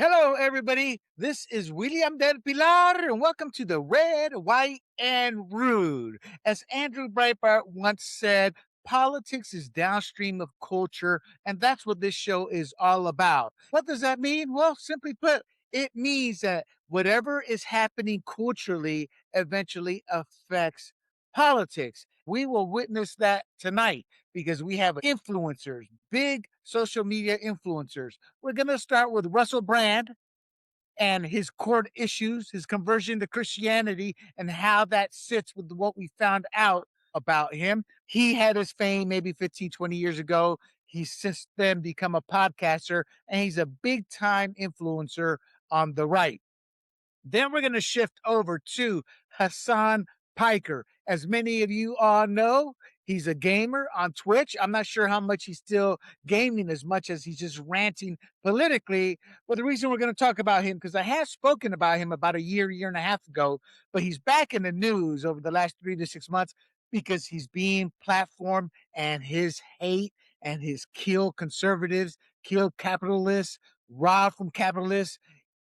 Hello, everybody. This is William del Pilar, and welcome to the Red, White, and Rude. As Andrew Breitbart once said, politics is downstream of culture, and that's what this show is all about. What does that mean? Well, simply put, it means that whatever is happening culturally eventually affects politics. We will witness that tonight because we have influencers, big social media influencers. We're going to start with Russell Brand and his court issues, his conversion to Christianity, and how that sits with what we found out about him. He had his fame maybe 15, 20 years ago. He's since then become a podcaster, and he's a big time influencer on the right. Then we're going to shift over to Hasan Piker. As many of you all know, he's a gamer on Twitch. I'm not sure how much he's still gaming as much as he's just ranting politically. But the reason we're going to talk about him, because I have spoken about him about a year and a half ago, but he's back in the news over the last 3 to 6 months because he's being platformed and his hate and his kill conservatives, kill capitalists, rob from capitalists,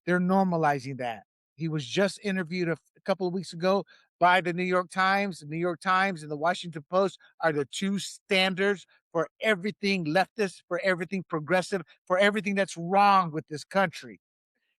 they're normalizing that. He was just interviewed a couple of weeks ago by the New York Times. The New York Times and the Washington Post are the two standards for everything leftist, for everything progressive, for everything that's wrong with this country.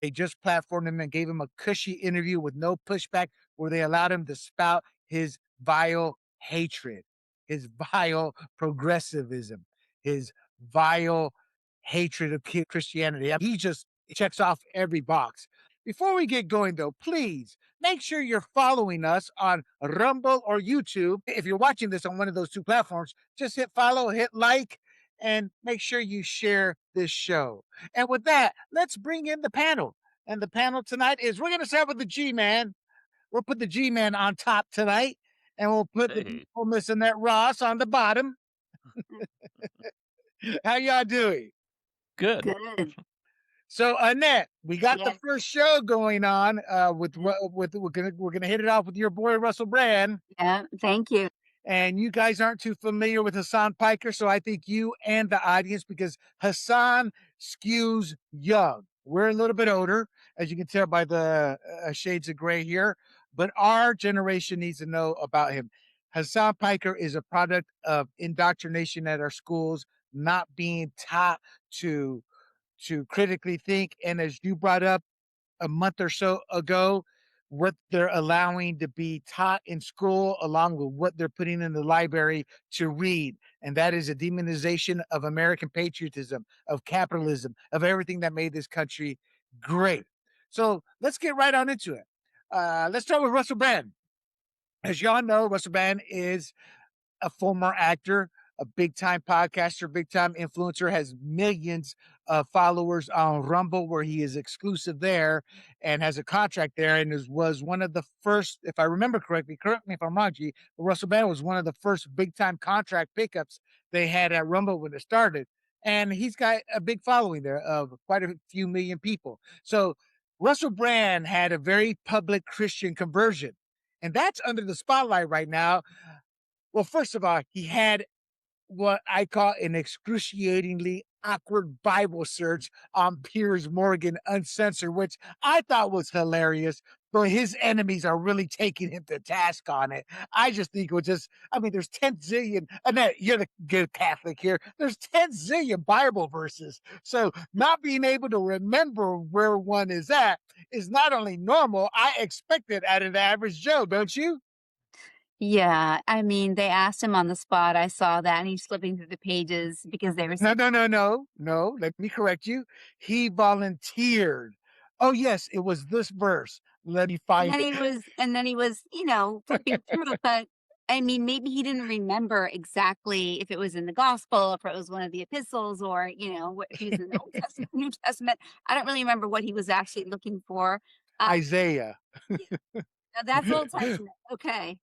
They just platformed him and gave him a cushy interview with no pushback where they allowed him to spout his vile hatred, his vile progressivism, his vile hatred of Christianity. He just checks off every box. Before we get going, though, please make sure you're following us on Rumble or YouTube. If you're watching this on one of those two platforms, just hit follow, hit like, and make sure you share this show. And with that, let's bring in the panel. And the panel tonight is we're going to start with the G Man. We'll put the G Man on top tonight, and we'll put the Hey, beautiful Miss Annette Ross on the bottom. How y'all doing? good. Good. So Annette, we got the Yes. first show going on. We're gonna hit it off with your boy Russell Brand. Yeah. Thank you. And you guys aren't too familiar with Hasan Piker, so I think you and the audience, because Hasan skews young. We're a little bit older, as you can tell by the shades of gray here, but our generation needs to know about him. Hasan Piker is a product of indoctrination at our schools, not being taught to critically think. And as you brought up a month or so ago, what they're allowing to be taught in school, along with what they're putting in the library to read. And that is a demonization of American patriotism, of capitalism, of everything that made this country great. So let's get right on into it. Let's start with Russell Brand. As y'all know, Russell Brand is a former actor, a big time podcaster, big time influencer, has millions of followers on Rumble, where he is exclusive there and has a contract there, and was one of the first, if I remember correctly, correct me if I'm wrong, G, but Russell Brand was one of the first big time contract pickups they had at Rumble when it started. And he's got a big following there of quite a few million people. So Russell Brand had a very public Christian conversion. And that's under the spotlight right now. Well, first of all, he had what I call an excruciatingly awkward Bible search on Piers Morgan Uncensored, which I thought was hilarious. But his enemies are really taking him to task on it. I just think it was there's 10 zillion, Annette, you're the good Catholic here. There's 10 zillion Bible verses. So not being able to remember where one is at is not only normal, I expect it out of the average Joe, don't you? Yeah. I mean, they asked him on the spot. I saw that, and he's flipping through the pages because they were No, saying, no, no, no, no. Let me correct you. He volunteered. Oh, yes, it was this verse. Let me find it. and then he was, flipping through. But I mean, maybe he didn't remember exactly if it was in the gospel, if it was one of the epistles, or if he was in the Old Testament, New Testament. I don't really remember what he was actually looking for. Uh, Isaiah. yeah, now that's Old Testament. Okay.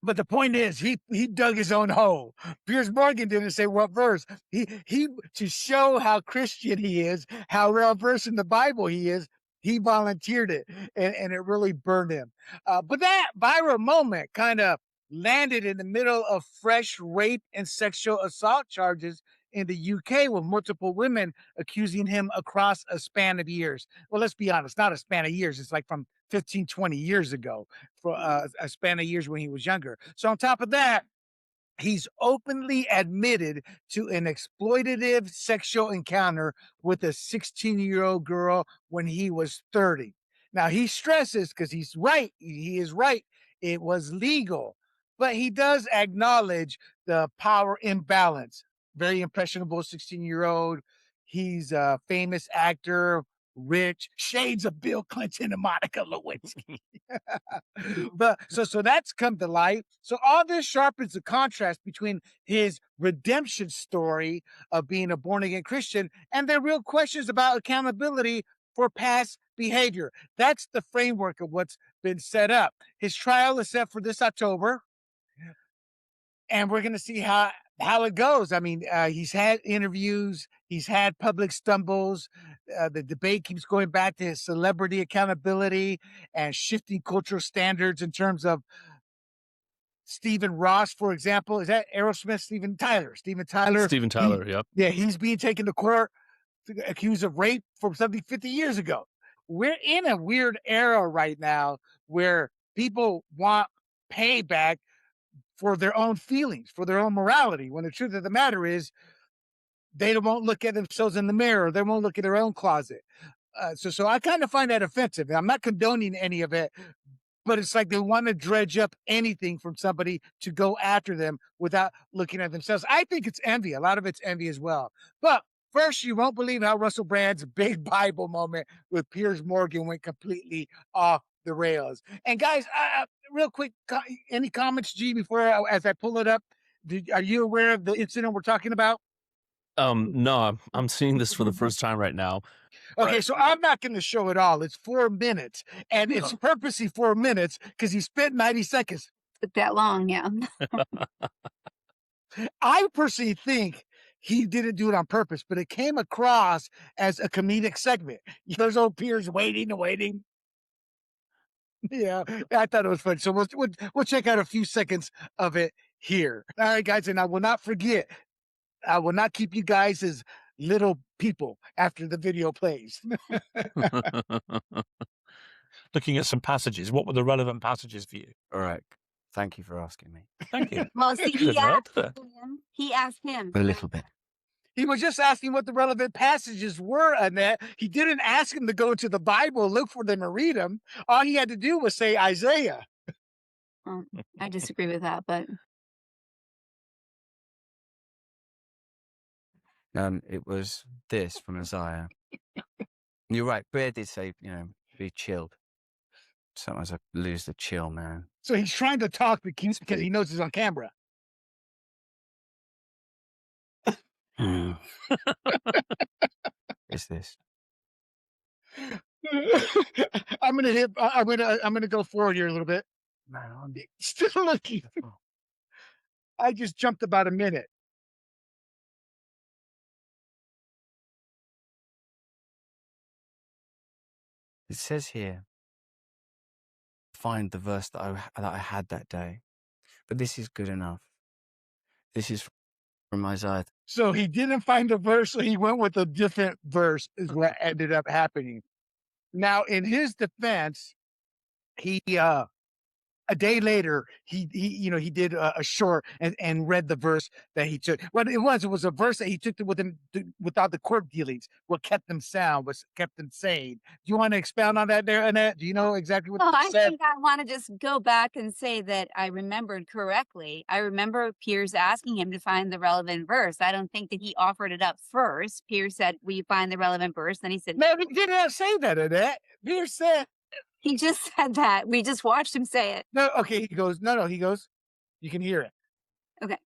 But the point is, he dug his own hole. Piers Morgan didn't say what verse. He to show how Christian he is, how well versed in the Bible he is. He volunteered it, and it really burned him. But that viral moment kind of landed in the middle of fresh rape and sexual assault charges in the UK with multiple women accusing him across a span of years. Well, let's be honest, not a span of years. It's like from 15, 20 years ago for a span of years when he was younger. So on top of that, he's openly admitted to an exploitative sexual encounter with a 16-year-old girl when he was 30. Now, he stresses, because he's right, he is right, it was legal, but he does acknowledge the power imbalance. Very impressionable 16-year-old. He's a famous actor, rich, shades of Bill Clinton and Monica Lewinsky. But so that's come to light. So all this sharpens the contrast between his redemption story of being a born again Christian and the real questions about accountability for past behavior. That's the framework of what's been set up. His trial is set for this October, and we're going to see how it goes. I mean, he's had interviews, he's had public stumbles. The debate keeps going back to his celebrity accountability and shifting cultural standards in terms of Stephen Ross, for example. Is that Aerosmith? Steven Tyler. Steven Tyler, yep. Yeah, he's being taken to court accused of rape from something 50 years ago. We're in a weird era right now where people want payback for their own feelings, for their own morality, when the truth of the matter is they won't look at themselves in the mirror. They won't look at their own closet. So I kind of find that offensive. I'm not condoning any of it, but it's like they want to dredge up anything from somebody to go after them without looking at themselves. I think it's envy. A lot of it's envy as well. But first, you won't believe how Russell Brand's big Bible moment with Piers Morgan went completely off the rails. And guys, real quick, any comments, G, before as I pull it up? Are you aware of the incident we're talking about? No, I'm seeing this for the first time right now. Okay, so I'm not going to show it all. It's 4 minutes, and it's purposely 4 minutes because he spent 90 seconds. Took that long, yeah. I personally think he didn't do it on purpose, but it came across as a comedic segment. There's old Piers waiting and waiting. Yeah, I thought it was fun. So we'll check out a few seconds of it here. All right, guys, and I will not forget. I will not keep you guys as little people after the video plays. Looking at some passages, what were the relevant passages for you? All right. Thank you for asking me. Thank you. Well, see, Good lad. he asked him. A little bit. He was just asking what the relevant passages were, Annette. He didn't ask him to go into the Bible, look for them, and read them. All he had to do was say Isaiah. Well, I disagree with that, but It was this from Isaiah. You're right. Bear did say, be chilled. Sometimes I lose the chill, man. So he's trying to talk because he knows he's on camera. Is this? I'm gonna go forward here a little bit. Man, I'm still looking. I just jumped about a minute. It says here, find the verse that I had that day. But this is good enough. This is from Isaiah. So he didn't find a verse, so he went with a different verse, is what ended up happening. Now, in his defense, he a day later, he did a short and read the verse that he took. What it was a verse that he took without the court dealings. What kept them sound, what kept them sane. Do you want to expound on that there, Annette? Do you know exactly what I said? think I want to just go back and say that I remembered correctly. I remember Piers asking him to find the relevant verse. I don't think that he offered it up first. Piers said, will you find the relevant verse? Then he said, No, he didn't say that, Annette. Piers said, he just said that. We just watched him say it. no, okay, he goes, no, he goes, you can hear it. Okay.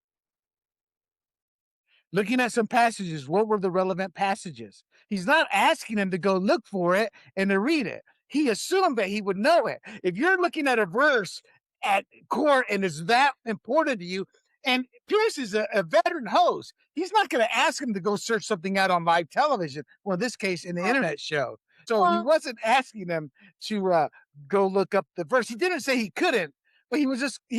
Looking at some passages, what were the relevant passages? He's not asking him to go look for it and to read it. He assumed that he would know it. If you're looking at a verse at court and it's that important to you, and Pierce is a veteran host, he's not going to ask him to go search something out on live television, well, in this case, in the internet show. So he wasn't asking them to go look up the verse. He didn't say he couldn't, but he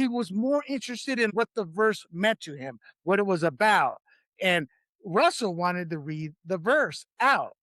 was more interested in what the verse meant to him, what it was about. And Russell wanted to read the verse out.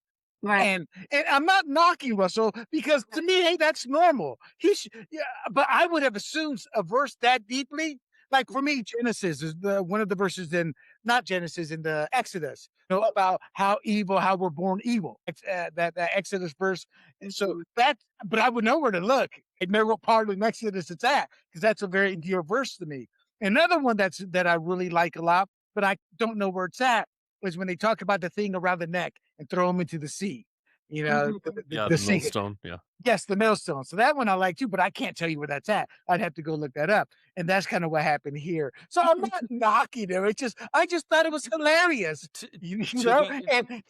Right. And I'm not knocking Russell because to me, hey, that's normal. Yeah, but I would have assumed a verse that deeply. Like for me, Genesis is one of the verses in not Genesis in the Exodus, about how we're born evil. That Exodus verse, and so that. But I would know where to look. I'd know what part of Exodus it's at because that's a very dear verse to me. Another one that I really like a lot, but I don't know where it's at, was when they talk about the thing around the neck and throw them into the sea. You know, Yeah, the the sea. millstone. Yeah. Yes, the millstone. So that one I like too, but I can't tell you where that's at. I'd have to go look that up. And that's kind of what happened here. So I'm not knocking him. I just thought it was hilarious. You know? And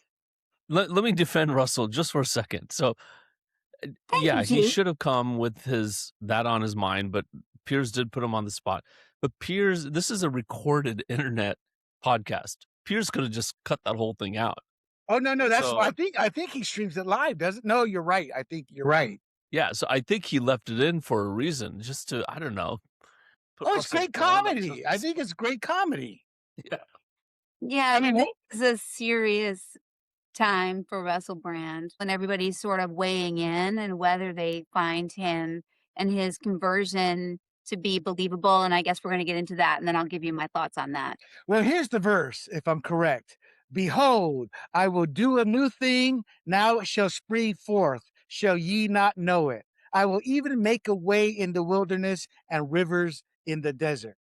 Let me defend Russell just for a second. So, yeah, he G. should have come with that on his mind, but Piers did put him on the spot. But Piers, this is a recorded internet podcast. Piers could have just cut that whole thing out. oh no, that's So- I think he streams it live, doesn't? No, you're right. I think you're right. Yeah, so I think he left it in for a reason, just to, I don't know. put Oh, it's Russell great down on comedy. justice. I think it's great comedy. Yeah, I mean, this is a serious time for Russell Brand when everybody's sort of weighing in and whether they find him and his conversion to be believable. And I guess we're going to get into that, and then I'll give you my thoughts on that. Well, here's the verse, if I'm correct. Behold, I will do a new thing. Now it shall spring forth. Shall ye not know it? I will even make a way in the wilderness and rivers in the desert.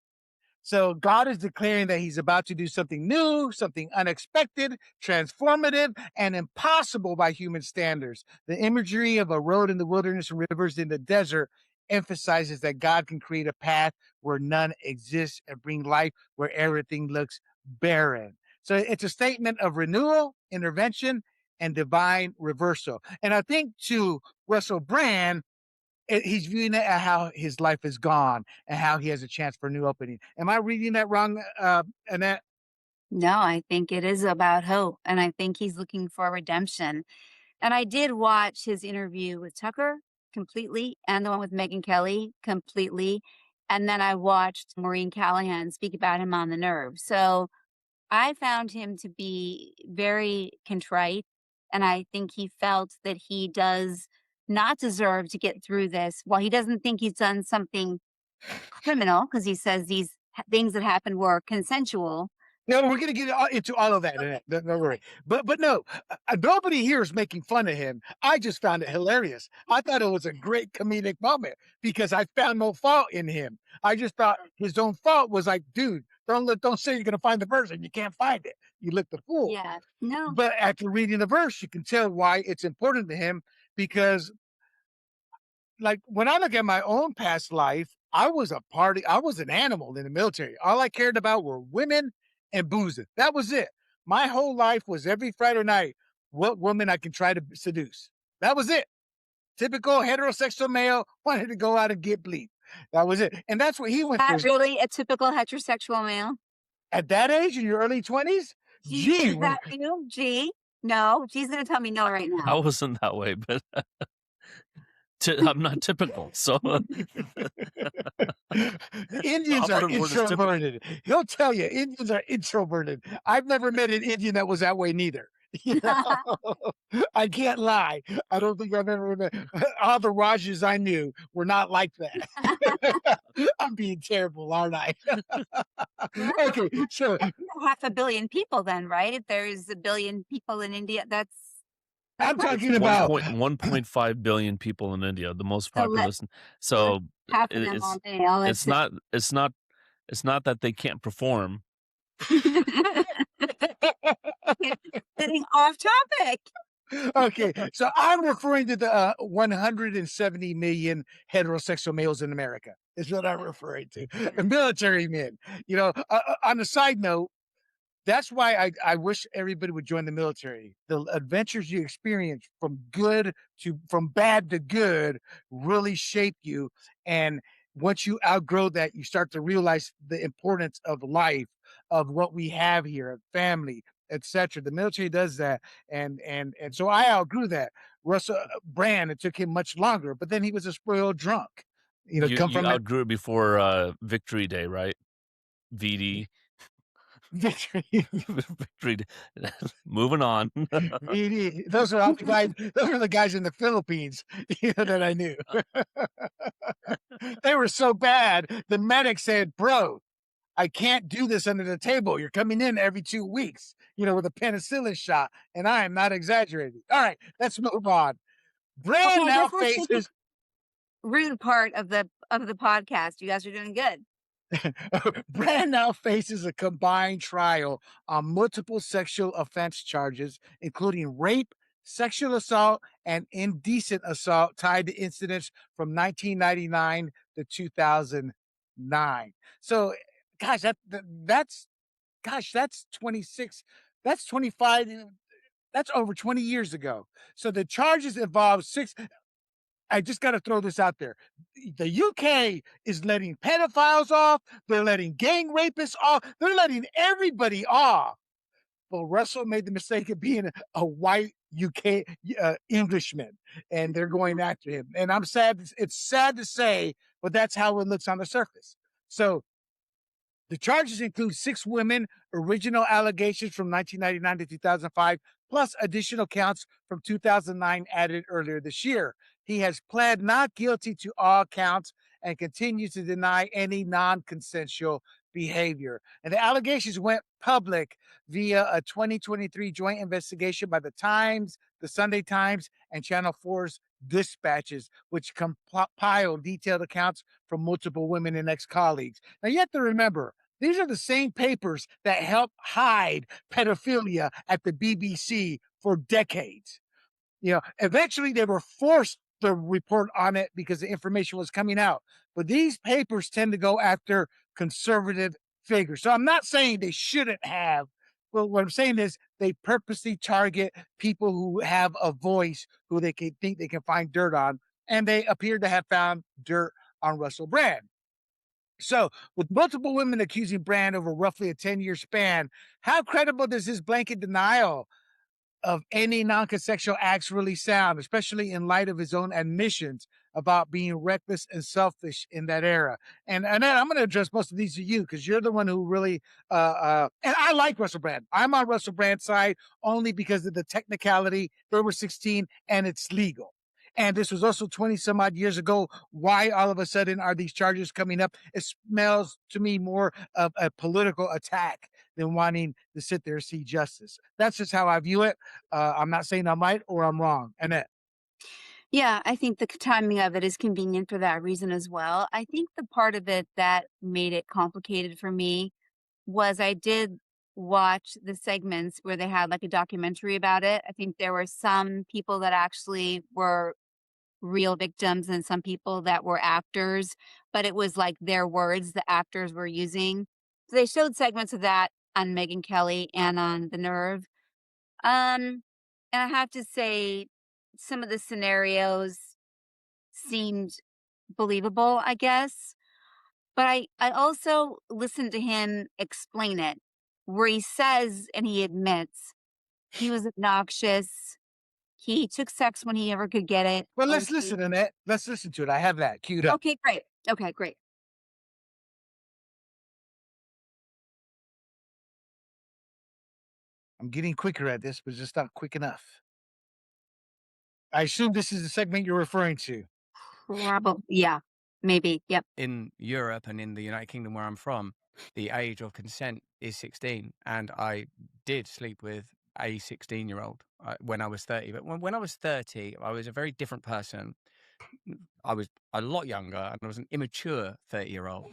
So God is declaring that he's about to do something new, something unexpected, transformative, and impossible by human standards. The imagery of a road in the wilderness and rivers in the desert emphasizes that God can create a path where none exists and bring life where everything looks barren. So it's a statement of renewal, intervention, and divine reversal. And I think to Russell Brand, he's viewing it at how his life is gone and how he has a chance for a new opening. Am I reading that wrong, Annette? No, I think it is about hope, and I think he's looking for redemption. And I did watch his interview with Tucker completely and the one with Megyn Kelly completely. And then I watched Maureen Callahan speak about him on The Nerve. So I found him to be very contrite. And I think he felt that he does not deserve to get through this. While he doesn't think he's done something criminal, because he says these things that happened were consensual. No, we're going to get into all of that. Annette. Don't worry. But no, nobody here is making fun of him. I just found it hilarious. I thought it was a great comedic moment because I found no fault in him. I just thought his own fault was like, dude, don't say you're going to find the verse and you can't find it. You look the fool. Yeah, no. But after reading the verse, you can tell why it's important to him because, like, when I look at my own past life, I was an animal in the military. All I cared about were women and boozing. That was it. My whole life was every Friday night, what woman I can try to seduce. That was it. Typical heterosexual male wanted to go out and get bleep. That was it. And that's what he went Not through. really a typical heterosexual male. At that age, in your early 20s? Gee, Is that you? G? No, G's going to tell me no right I now. wasn't that way, but I'm not typical. So Indians are Operative word is typical. introverted. He'll tell you, Indians are introverted. I've never met an Indian that was that way neither. You know? I can't lie. I don't think I've ever met all the Rajas I knew were not like that. I'm being terrible, aren't I? Okay, so 500 million people then, right? If there's 1 billion people in India, that's I'm talking about 1.5 billion people in India, the most So populous. So half of them all male. it's not that they can't perform. Getting off topic. okay, so I'm referring to the 170 million heterosexual males in America. Is what I'm referring to. And military men. You know, on a side note, that's why I wish everybody would join the military. The adventures you experience from bad to good really shape you. And once you outgrow that, you start to realize the importance of life, of what we have here, of family, etc. The military does that. And so I outgrew that. Russell Brand, it took him much longer, but then he was a spoiled drunk. You You outgrew it before Victory Day, right? VD. Victory. Victory. Moving on. Those are all the guys. Those are the guys in the Philippines, that I knew. They were so bad. The medic said, "Bro, I can't do this under the table. You're coming in every 2 weeks, with a penicillin shot." And I am not exaggerating. All right, let's move on. Brand Okay, now this was the faces rude part of the podcast. You guys are doing good. Brand now faces a combined trial on multiple sexual offense charges, including rape, sexual assault, and indecent assault tied to incidents from 1999 to 2009. So, gosh, that's 26, that's 25, that's over 20 years ago. So the charges involve six. I just got to throw this out there. The UK is letting pedophiles off. They're letting gang rapists off. They're letting everybody off. But Russell made the mistake of being a white UK Englishman, and they're going after him. And I'm sad. It's sad to say, but that's how it looks on the surface. So the charges include 6 women, original allegations from 1999 to 2005, plus additional counts from 2009 added earlier this year. He has pled not guilty to all counts and continues to deny any non-consensual behavior. And the allegations went public via a 2023 joint investigation by the Times, the Sunday Times, and Channel 4's dispatches, which compiled detailed accounts from multiple women and ex-colleagues. Now, you have to remember, these are the same papers that helped hide pedophilia at the BBC for decades. Eventually they were forced to report on it because the information was coming out. But these papers tend to go after conservative figures. So I'm not saying they shouldn't have. Well, what I'm saying is they purposely target people who have a voice, who they think they can find dirt on, and they appear to have found dirt on Russell Brand. So, with multiple women accusing Brand over roughly a 10-year span, how credible does his blanket denial of any non-consensual acts really sound, especially in light of his own admissions about being reckless and selfish in that era? And then I'm going to address most of these to you because you're the one who really, and I like Russell Brand. I'm on Russell Brand's side only because of the technicality. They were 16 and it's legal. And this was also 20 some odd years ago. Why all of a sudden are these charges coming up? It smells to me more of a political attack than wanting to sit there and see justice. That's just how I view it. I'm not saying I'm right or I'm wrong. Annette. Yeah, I think the timing of it is convenient for that reason as well. I think the part of it that made it complicated for me was I did watch the segments where they had like a documentary about it. I think there were some people that actually were real victims and some people that were actors, but it was like their words the actors were using. So they showed segments of that on Megyn Kelly and on The Nerve. And I have to say, some of the scenarios seemed believable, I guess. But I also listened to him explain it, where he says and he admits he was obnoxious. He took sex when he ever could get it. Well, And let's listen, Annette. Let's listen to it. I have that queued up. okay, great. Okay, great. I'm getting quicker at this, but it's just not quick enough. I assume this is the segment you're referring to. Probably, yeah, maybe. Yep. In Europe and in the United Kingdom where I'm from, the age of consent is 16, and I did sleep with a 16-year-old when I was 30. But when I was 30, I was a very different person. I was a lot younger, and I was an immature 30-year-old.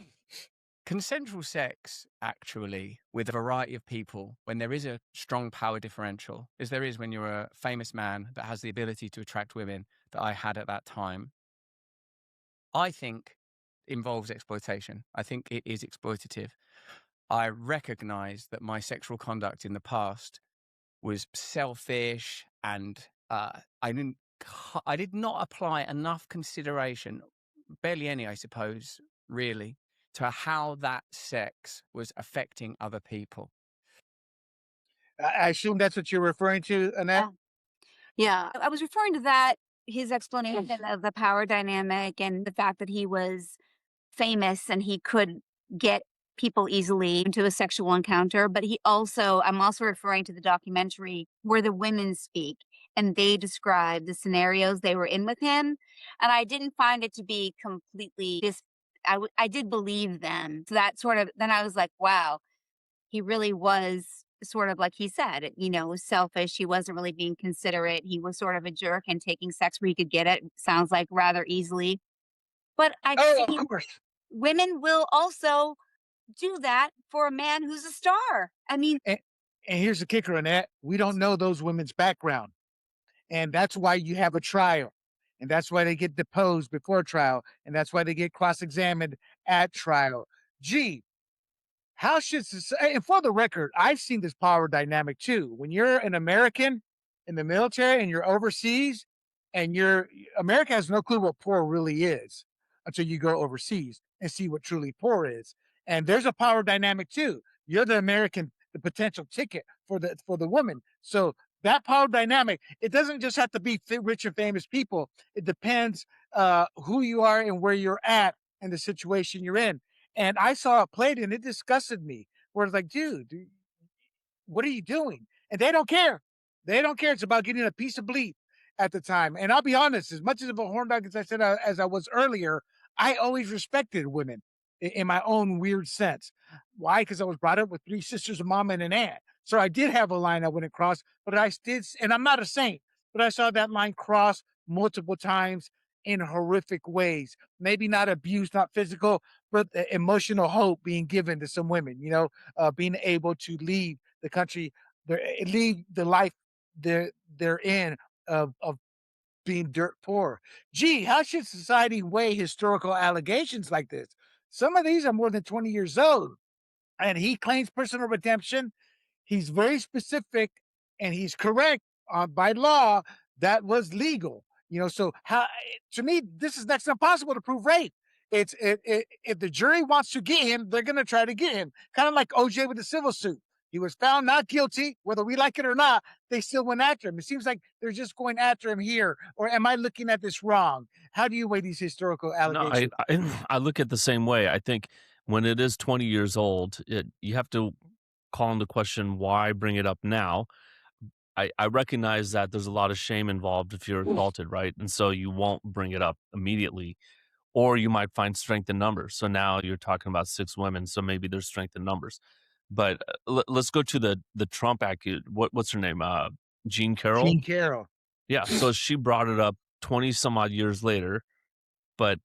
Consensual sex, actually, with a variety of people, when there is a strong power differential, as there is when you're a famous man that has the ability to attract women that I had at that time, I think involves exploitation. I think it is exploitative. I recognize that my sexual conduct in the past was selfish, and I did not apply enough consideration, barely any, I suppose, really, to how that sex was affecting other people. I assume that's what you're referring to, Annette. Yeah, I was referring to that, his explanation of the power dynamic and the fact that he was famous and he could get people easily into a sexual encounter, but I'm also referring to the documentary where the women speak and they describe the scenarios they were in with him. And I didn't find it to be completely I did believe them. So that sort of, then I was like, wow, he really was sort of like he said, selfish. He wasn't really being considerate. He was sort of a jerk and taking sex where he could get it, sounds like rather easily. But I've Oh, of seen course. women will also do that for a man who's a star. I mean, And, and here's the kicker on that: we don't know those women's background, and that's why you have a trial, and that's why they get deposed before trial, and that's why they get cross-examined at trial. Gee, how should society, and for the record, I've seen this power dynamic too. When you're an American in the military and you're overseas, and America has no clue what poor really is until you go overseas and see what truly poor is. And there's a power dynamic too. You're the American, the potential ticket for the woman. So that power dynamic, it doesn't just have to be rich and famous people. It depends who you are and where you're at and the situation you're in. And I saw it played and it disgusted me. Where it's like, dude, what are you doing? And they don't care. They don't care. It's about getting a piece of bleep at the time. And I'll be honest, as much as of a horn dog as I said as I was earlier, I always respected women in my own weird sense. Why? Because I was brought up with three sisters, a mom, and an aunt. So I did have a line I wouldn't cross, but I did, and I'm not a saint, but I saw that line cross multiple times in horrific ways. Maybe not abuse, not physical, but emotional hope being given to some women, being able to leave the country, leave the life they're in of being dirt poor. Gee, how should society weigh historical allegations like this? Some of these are more than 20 years old, and he claims personal redemption. He's very specific, and he's correct by law that was legal. So how to me this is next to impossible to prove rape. If the jury wants to get him, they're going to try to get him. Kind of like OJ with the civil suit. He was found not guilty, whether we like it or not. They still went after him. It seems like they're just going after him here. Or am I looking at this wrong? How do you weigh these historical No, allegations? I look at the same way. I think when it is 20 years old, you have to call into question why bring it up now. I recognize that there's a lot of shame involved if you're assaulted, right? And so you won't bring it up immediately, or you might find strength in numbers. So now you're talking about 6 women, so maybe there's strength in numbers. But let's go to the Trump what's her name? Jean Carroll. Jean Carroll. Yeah. So she brought it up 20 some odd years later, but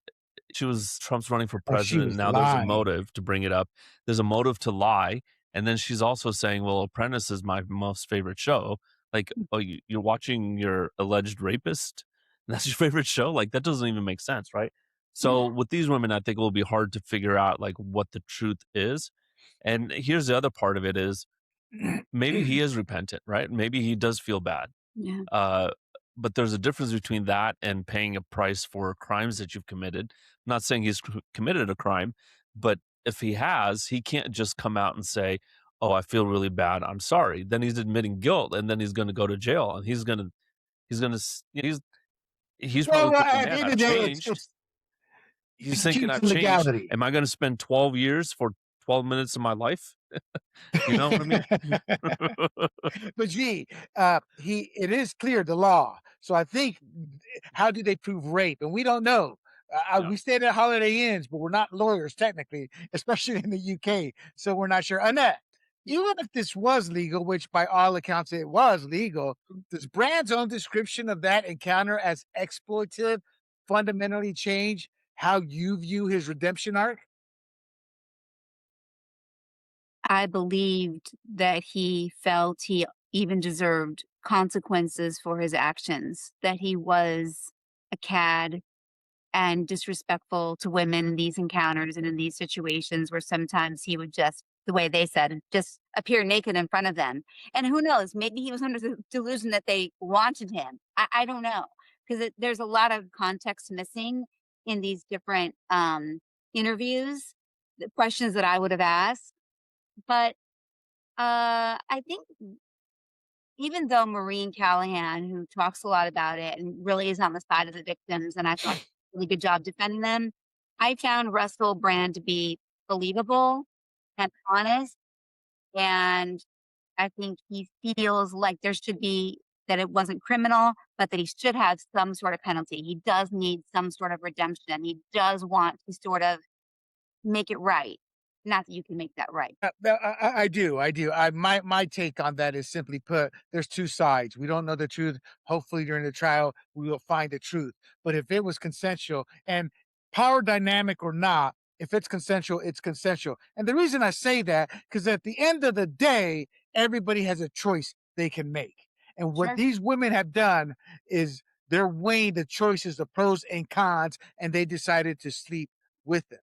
Trump's running for Oh, she president. was Now there's a lying. motive to bring it up. There's a motive to lie. And then she's also saying, well, Apprentice is my most favorite show. Like, oh, you're watching your alleged rapist? That's your favorite show? Like, that doesn't even make sense, right? So with these women, I think it will be hard to figure out like what the truth is. And here's the other part of it is maybe he is repentant, right? Maybe he does feel bad. yeah. But there's a difference between that and paying a price for crimes that you've committed. I'm not saying he's committed a crime, but if he has, he can't just come out and say, "Oh, I feel really bad. I'm sorry." Then he's admitting guilt, and then he's going to go to jail, and he's going to he's probably Well, thinking, at the "Man, end I've of the day, changed." it's He's thinking, keeps "I've changed. legality. Am I going to spend 12 years for 12 minutes of my life?" You know what I mean? But gee, it is clear the law. So I think, how do they prove rape? And we don't know. Yeah. We stayed at Holiday Inns, but we're not lawyers technically, especially in the UK. So we're not sure. Annette, even if this was legal, which by all accounts it was legal, does Brand's own description of that encounter as exploitative fundamentally change how you view his redemption arc? I believed that he felt he even deserved consequences for his actions, that he was a cad and disrespectful to women in these encounters and in these situations where sometimes he would just, the way they said, just appear naked in front of them. And who knows, maybe he was under the delusion that they wanted him. I don't know, because there's a lot of context missing in these different interviews, the questions that I would have asked. But I think even though Maureen Callahan, who talks a lot about it and really is on the side of the victims, and I thought she did a really good job defending them, I found Russell Brand to be believable. and honest. And I think he feels like there should be that it wasn't criminal, but that he should have some sort of penalty. He does need some sort of redemption. He does want to sort of make it right. Not that you can make that right. I do. My take on that is simply put: there's two sides. We don't know the truth. Hopefully, during the trial, we will find the truth. But if it was consensual and power dynamic or not, if it's consensual, it's consensual. And the reason I say that because at the end of the day, everybody has a choice they can make. And what Sure. these women have done is they're weighing the choices, the pros and cons, and they decided to sleep with it.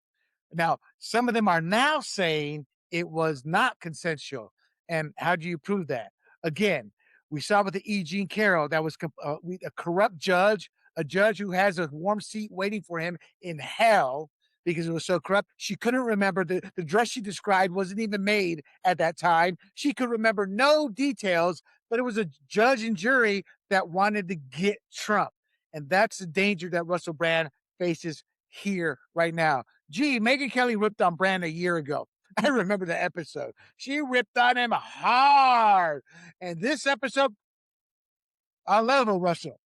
Now, some of them are now saying it was not consensual. And how do you prove that? Again, we saw with the E. Jean Carroll that was a corrupt judge, a judge who has a warm seat waiting for him in hell because it was so corrupt. She couldn't remember the dress she described wasn't even made at that time. She could remember no details, but it was a judge and jury that wanted to get Trump. And that's the danger that Russell Brand faces here right now. Gee, Megyn Kelly ripped on Brand a year ago. I remember the episode. She ripped on him hard. And this episode, I love her, Russell.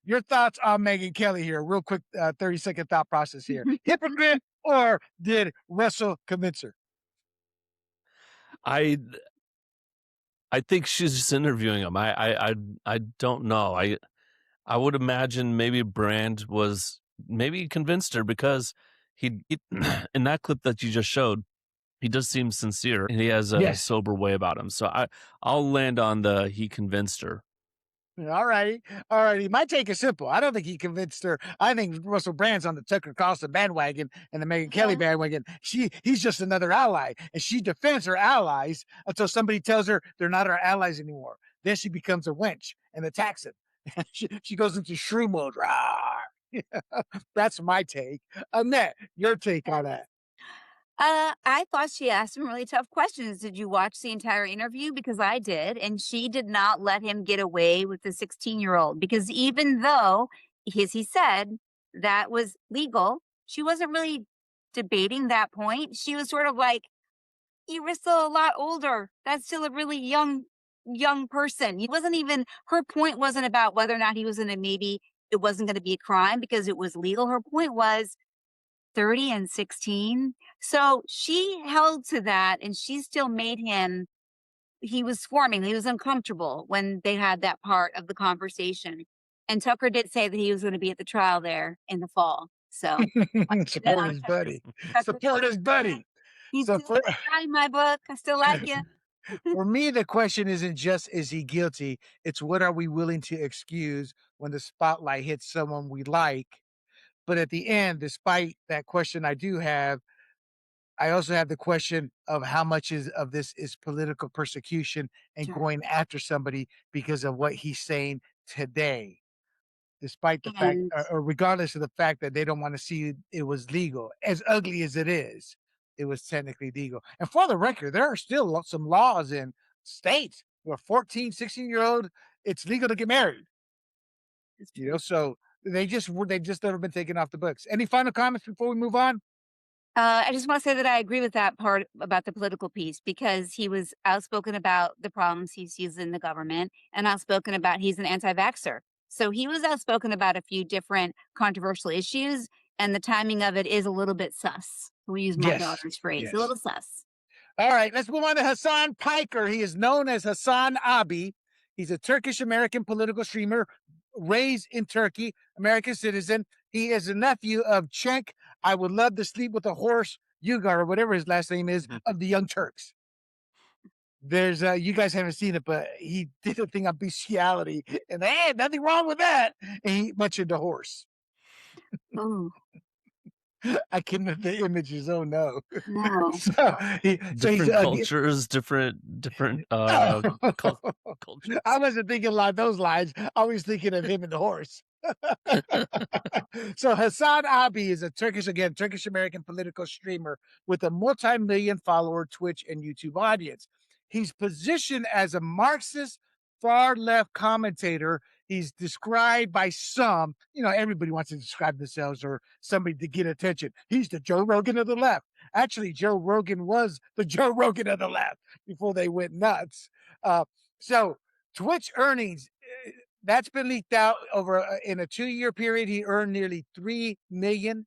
Your thoughts on Megyn Kelly here? Real quick, 30-second thought process here. Hypocrite or did Russell convince her? I think she's just interviewing him. I don't know. I would imagine maybe Brand was maybe convinced her because he in that clip that you just showed, he does seem sincere and he has a Yes. sober way about him. So I'll land on the he convinced her. All righty. All righty. My take is simple. I don't think he convinced her. I think Russell Brand's on the Tucker Carlson bandwagon and the Megyn Kelly bandwagon. He's just another ally, and she defends her allies until somebody tells her they're not her allies anymore. Then she becomes a wench and attacks him. she goes into shrew mode. That's my take. Annette, your take on that? I thought she asked some really tough questions. Did you watch the entire interview? Because I did. And she did not let him get away with the 16-year-old. Because even though, as he said, that was legal, she wasn't really debating that point. She was sort of like, you were still a lot older. That's still a really young person. He wasn't even, her point wasn't about whether or not he was in a, maybe it wasn't going to be a crime because it was legal. Her point was 30 and 16. So she held to that and she still made him, he was squirming. He was uncomfortable when they had that part of the conversation. And Tucker did say that he was going to be at the trial there in the fall. So Support his buddy. Support his buddy. He's So still a guy in my book. I still like you. for me, the question isn't just is he guilty? It's what are we willing to excuse when the spotlight hits someone we like? But at the end, despite that question I do have, I also have the question of how much of this is political persecution and Sure. going after somebody because of what he's saying today, despite the fact, And or regardless of the fact that they don't want to see it was legal. As ugly as it is, it was technically legal. And for the record, there are still some laws in states where 14, 16-year-old, it's legal to get married. it's You know, so they just never been taken off the books. Any final comments before we move on? I just want to say that I agree with that part about the political piece because he was outspoken about the problems he sees in the government and outspoken about he's an anti-vaxxer. So he was outspoken about a few different controversial issues, and the timing of it is a little bit sus. We use my Yes. daughter's phrase, Yes. a little sus. All right, let's move on to Hasan Piker. He is known as Hasan Abi. He's a Turkish-American political streamer raised in Turkey, American citizen. He is a nephew of Cenk, I would love to sleep with a horse, Uygar, or whatever his last name is, of the Young Turks. There's you guys haven't seen it, but he did a thing on bestiality, and hey, nothing wrong with that. And he mentioned a horse. Oh, I couldn't the images. Oh no. no. so he's Different cultures, different cultures. I wasn't thinking along those lines. I was thinking of him and the horse. So Hasan Abi is a Turkish-American political streamer with a multi-million follower Twitch and YouTube audience. He's positioned as a Marxist far-left commentator. He's described by some, everybody wants to describe themselves or somebody to get attention. He's the Joe Rogan of the left. Actually, Joe Rogan was the Joe Rogan of the left before they went nuts. So Twitch earnings, that's been leaked out over in a 2-year period. He earned nearly $3 million.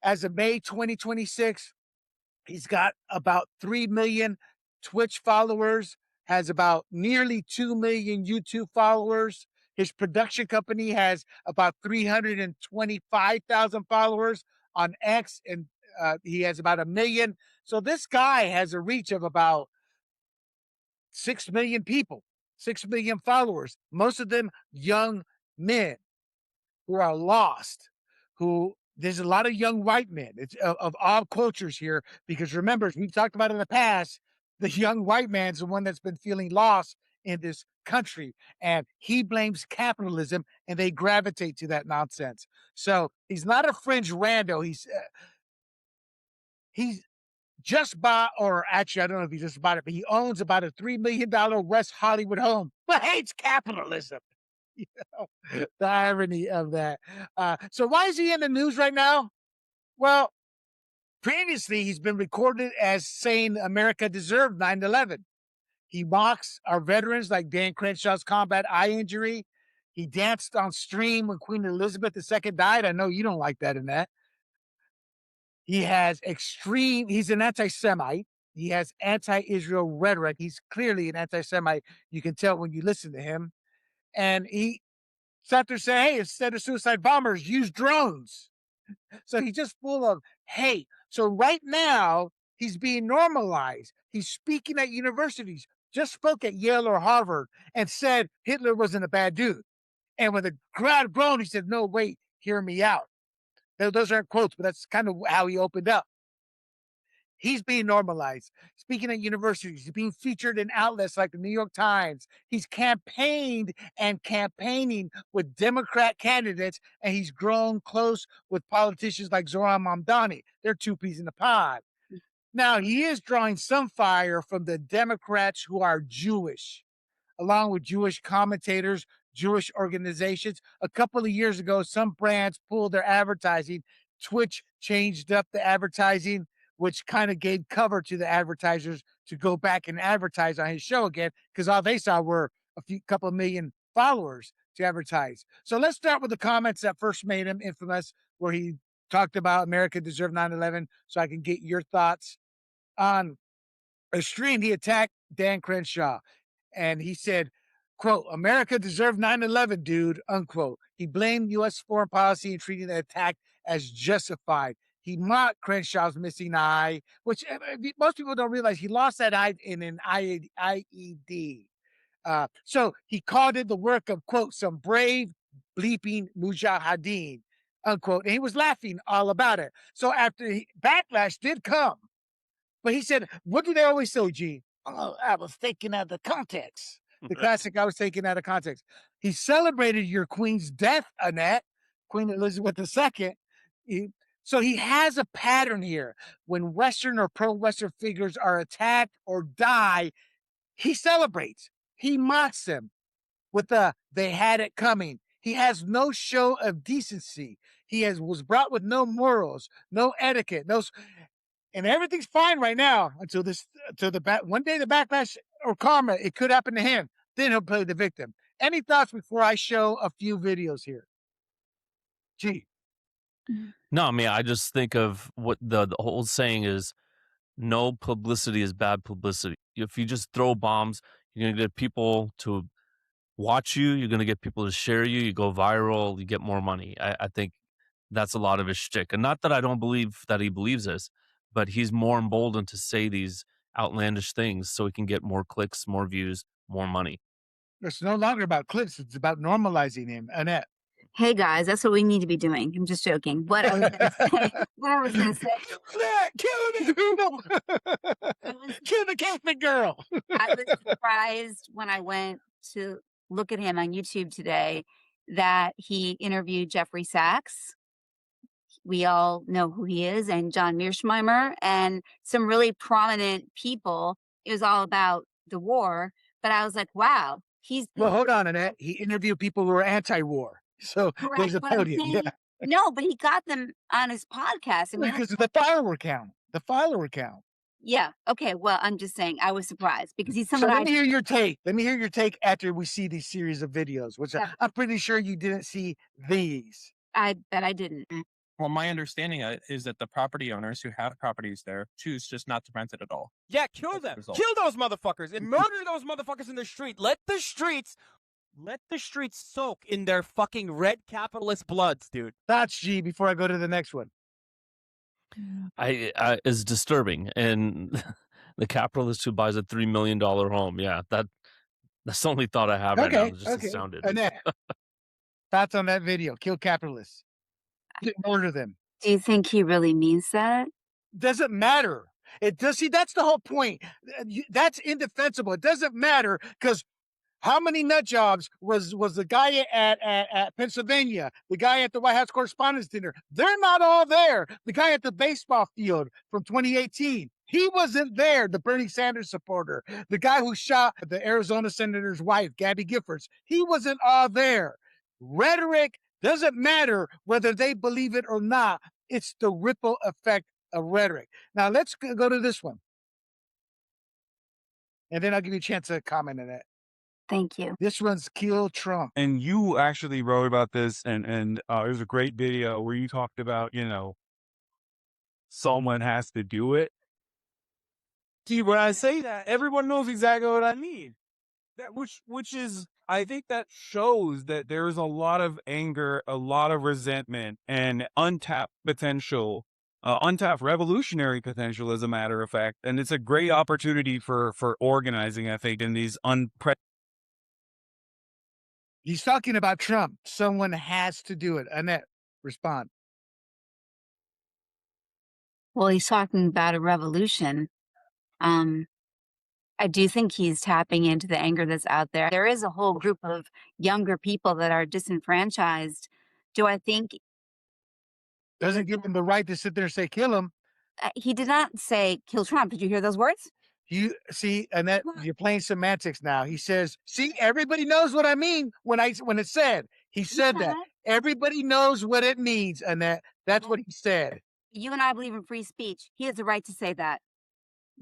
As of May 2026, he's got about 3 million Twitch followers, has about nearly 2 million YouTube followers. His production company has about 325,000 followers on X, and he has about 1 million. So this guy has a reach of about 6 million people, 6 million followers, most of them young men who are lost, who there's a lot of young white men. It's of all cultures here, because remember, as we've talked about in the past, the young white man's the one that's been feeling lost in this country, and he blames capitalism, and they gravitate to that nonsense. So he's not a fringe rando. He's just bought, or actually, I don't know if he just bought it, but he owns about a $3 million West Hollywood home, but hates capitalism. You know, the irony of that. So why is he in the news right now? Well, previously he's been recorded as saying America deserved 9/11. He mocks our veterans like Dan Crenshaw's combat eye injury. He danced on stream when Queen Elizabeth II died. I know you don't like that in that. He's an anti-Semite. He has anti-Israel rhetoric. He's clearly an anti-Semite. You can tell when you listen to him. And he sat there saying, hey, instead of suicide bombers, use drones. So he's just full of hate. So right now, he's being normalized. He's speaking at universities, just spoke at Yale or Harvard and said Hitler wasn't a bad dude. And when the crowd groaned, he said, no, wait, hear me out. Those aren't quotes, but that's kind of how he opened up. He's being normalized, speaking at universities. He's being featured in outlets like the New York Times. He's campaigned and campaigning with Democrat candidates, and he's grown close with politicians like Zoran Mamdani. They're two peas in the pod. Now, he is drawing some fire from the Democrats who are Jewish, along with Jewish commentators, Jewish organizations. A couple of years ago, some brands pulled their advertising. Twitch changed up the advertising, which kind of gave cover to the advertisers to go back and advertise on his show again, because all they saw were couple of million followers to advertise. So let's start with the comments that first made him infamous, where he talked about America deserved 9/11, so I can get your thoughts. On a stream, he attacked Dan Crenshaw, and he said, quote, America deserved 9/11, dude, unquote. He blamed U.S. foreign policy and treating the attack as justified. He mocked Crenshaw's missing eye, which most people don't realize he lost that eye in an IED. So he called it the work of, quote, some brave bleeping mujahideen, unquote. And he was laughing all about it. So after backlash did come, but he said, what do they always say, G? Oh, I was taken out of the context. The classic, I was taken out of context. He celebrated your queen's death, Annette, Queen Elizabeth II. So he has a pattern here. When Western or pro-Western figures are attacked or die, he celebrates. He mocks them with they had it coming. He has no show of decency. He was brought with no morals, no etiquette, and everything's fine right now until one day the backlash or karma, it could happen to him. Then he'll play the victim. Any thoughts before I show a few videos here? Gee. No, I mean, I just think of what the whole saying is, no publicity is bad publicity. If you just throw bombs, you're going to get people to watch you. You're going to get people to share you. You go viral. You get more money. I think that's a lot of his shtick. And not that I don't believe that he believes this, but he's more emboldened to say these outlandish things so he can get more clicks, more views, more money. It's no longer about clicks. It's about normalizing him. Annette. Hey guys, that's what we need to be doing. I'm just joking. What I was going to say. Kill the Catholic girl. I was surprised when I went to look at him on YouTube today that he interviewed Jeffrey Sachs. We all know who he is, and John Mearsheimer, and some really prominent people. It was all about the war, but I was like, wow, well, hold on, Annette. He interviewed people who were anti-war. So there's a podium. Yeah. No, but he got them on his podcast. I mean, because of the firework count. the follower count. Yeah. Okay. Well, I'm just saying I was surprised because he's So someone let me hear your take. Let me hear your take after we see these series of videos, which Yeah. I'm pretty sure you didn't see these. I bet I didn't. Well, my understanding is that the property owners who have properties there choose just not to rent it at all. Yeah, kill That's the them. result. Kill those motherfuckers and murder those motherfuckers in the street. Let the streets soak in their fucking red capitalist bloods, dude. Thoughts, G, before I go to the next one. Is disturbing, and the capitalist who buys a $3 million home. Yeah, that's the only thought I have right now. Okay, It just okay. sounded. Annette, thoughts on that video? Kill capitalists. Murder them. Do you think he really means that? Doesn't matter. It does. See, that's the whole point. That's indefensible. It doesn't matter because how many nut jobs was the guy at Pennsylvania, the guy at the White House Correspondents' Dinner? They're not all there. The guy at the baseball field from 2018, he wasn't there. The Bernie Sanders supporter, the guy who shot the Arizona senator's wife, Gabby Giffords, he wasn't all there. Rhetoric doesn't matter whether they believe it or not. It's the ripple effect of rhetoric. Now let's go to this one, and then I'll give you a chance to comment on that. Thank you. This one's Kill Trump. And you actually wrote about this, and it was a great video where you talked about, someone has to do it. See, when I say that, everyone knows exactly what I mean. That which is, I think that shows that there's a lot of anger, a lot of resentment, and untapped potential, untapped revolutionary potential, as a matter of fact. And it's a great opportunity for organizing, I think, in these He's talking about Trump. Someone has to do it. Annette, respond. Well, he's talking about a revolution. I do think he's tapping into the anger that's out there. There is a whole group of younger people that are disenfranchised. Do I think Doesn't give him the right to sit there and say, kill him. he did not say kill Trump? Did you hear those words? You see, Annette, you're playing semantics now. He says, see, everybody knows what I mean when it's said. He said that. Everybody knows what it means, Annette. That's what he said. You and I believe in free speech. He has the right to say that.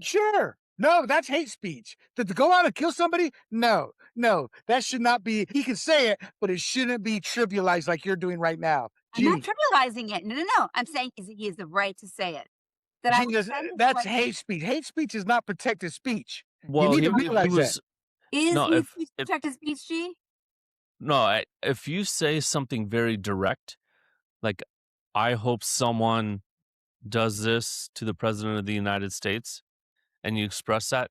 Sure. No, that's hate speech. To go out and kill somebody? No, that should not be. He can say it, but it shouldn't be trivialized like you're doing right now. I'm not trivializing it. No. I'm saying he has the right to say it. That's hate speech. Hate speech is not protected speech. Well, you need to realize that. Is No, hate speech protected speech, G? No, if you say something very direct, like, I hope someone does this to the president of the United States, and you express that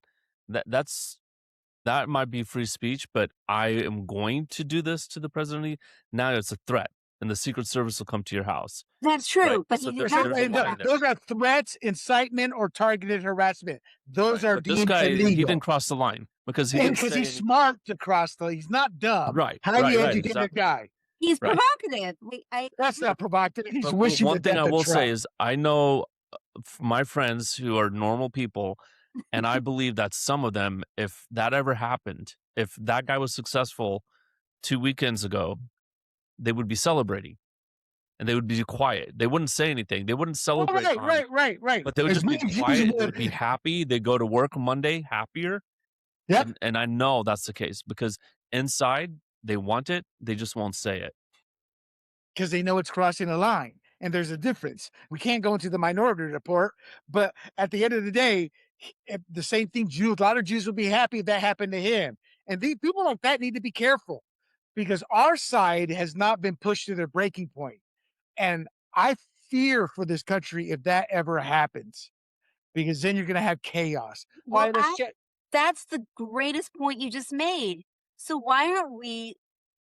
might be free speech, but I am going to do this to the president. Now it's a threat, and the Secret Service will come to your house. That's true, Right. but So he there's did a not line say there. that. Those are threats, incitement, or targeted harassment. Those are But this deemed guy, he illegal. didn't cross the line because he didn't Because say he's smart to cross the. He's not dumb. Right, Highly right, educated exactly. guy. He's Right. provocative. That's not provocative. He's But wishing one to thing death I of will say Trump. is I know my friends who are normal people, and I believe that some of them, if that ever happened, if that guy was successful 2 weekends ago, they would be celebrating, and they would be quiet. They wouldn't say anything. They wouldn't celebrate. Right. But they would As just be much as you quiet. They would. would be happy. They go to work Monday happier. Yep. And I know that's the case because inside they want it. They just won't say it. Because they know it's crossing a line. And there's a difference. We can't go into the minority report, but at the end of the day, the same thing Jews, a lot of Jews would be happy if that happened to him. And these people like that need to be careful because our side has not been pushed to their breaking point. And I fear for this country if that ever happens, because then you're going to have chaos. Well, that's the greatest point you just made. So why aren't we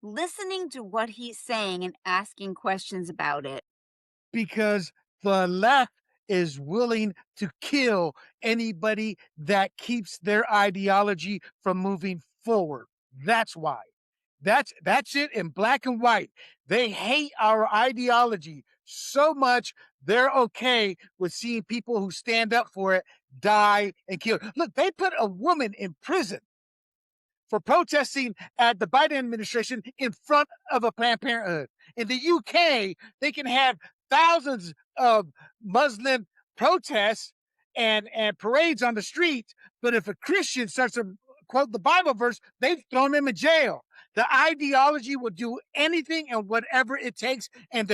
listening to what he's saying and asking questions about it? Because the left is willing to kill anybody that keeps their ideology from moving forward. That's why. That's it in black and white. They hate our ideology so much they're okay with seeing people who stand up for it die and kill. Look, they put a woman in prison for protesting at the Biden administration in front of a Planned Parenthood. In the UK, they can have thousands of Muslim protests and parades on the street. But if a Christian starts to quote the Bible verse, they've thrown him in jail. The ideology will do anything and whatever it takes, and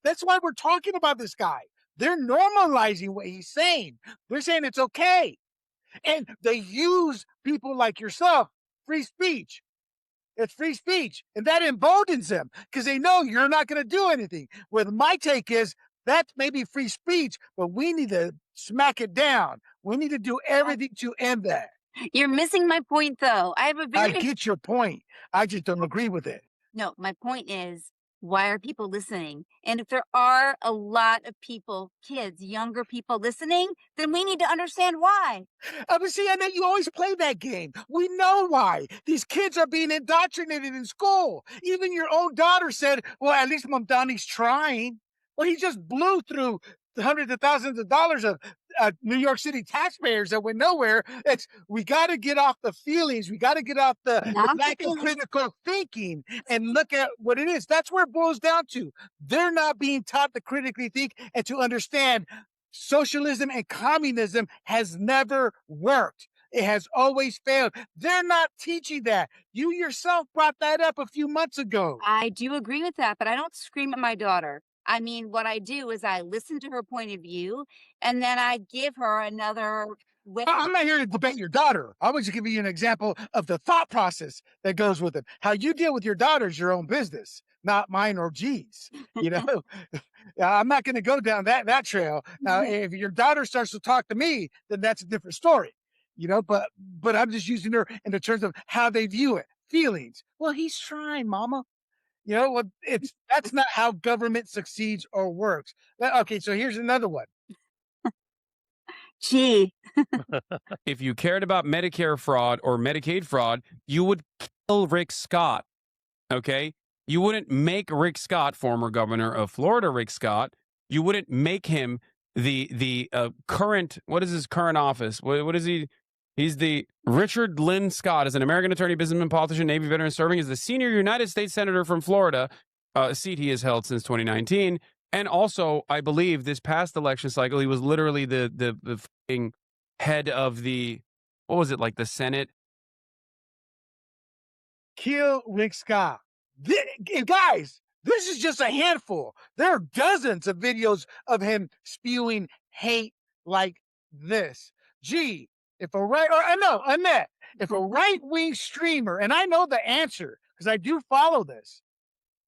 that's why we're talking about this guy. They're normalizing what he's saying. They're saying it's okay. And they use people like yourself, free speech. It's free speech. And that emboldens them because they know you're not going to do anything. Well, my take is that's maybe free speech, but we need to smack it down. We need to do everything to end that. You're missing my point, though. I get your point. I just don't agree with it. No, my point is, why are people listening? And if there are a lot of people, kids, younger people listening, then we need to understand why. But see, I know you always play that game. We know why. These kids are being indoctrinated in school. Even your own daughter said, well, at least Mom Donnie's trying. Well, he just blew through the hundreds of thousands of dollars of New York City taxpayers that went nowhere. We got to get off the feelings. We got to get off the lack of critical thinking and look at what it is. That's where it boils down to. They're not being taught to critically think and to understand socialism and communism has never worked. It has always failed. They're not teaching that. You yourself brought that up a few months ago. I do agree with that, but I don't scream at my daughter. I mean, what I do is I listen to her point of view, and then I give her another way. I'm not here to debate your daughter. I was just giving you an example of the thought process that goes with it. How you deal with your daughter is your own business, not mine or G's. You know, I'm not going to go down that trail. Now, if your daughter starts to talk to me, then that's a different story. You know, but I'm just using her in the terms of how they view it, feelings. Well, he's trying, Mama. You know what? That's not how government succeeds or works. Okay, so here's another one. Gee. If you cared about Medicare fraud or Medicaid fraud, you would kill Rick Scott. Okay? You wouldn't make Rick Scott, former governor of Florida, Rick Scott, you wouldn't make him the current, what is his current office? What is he? He's the Richard Lynn Scott, is an American attorney, businessman, politician, Navy veteran, serving as the senior United States Senator from Florida, a seat he has held since 2019. And also, I believe this past election cycle, he was literally the head of the, what was it, like the Senate? Kill Rick Scott. Guys, this is just a handful. There are dozens of videos of him spewing hate like this. Gee. If a right-wing streamer, and I know the answer because I do follow this,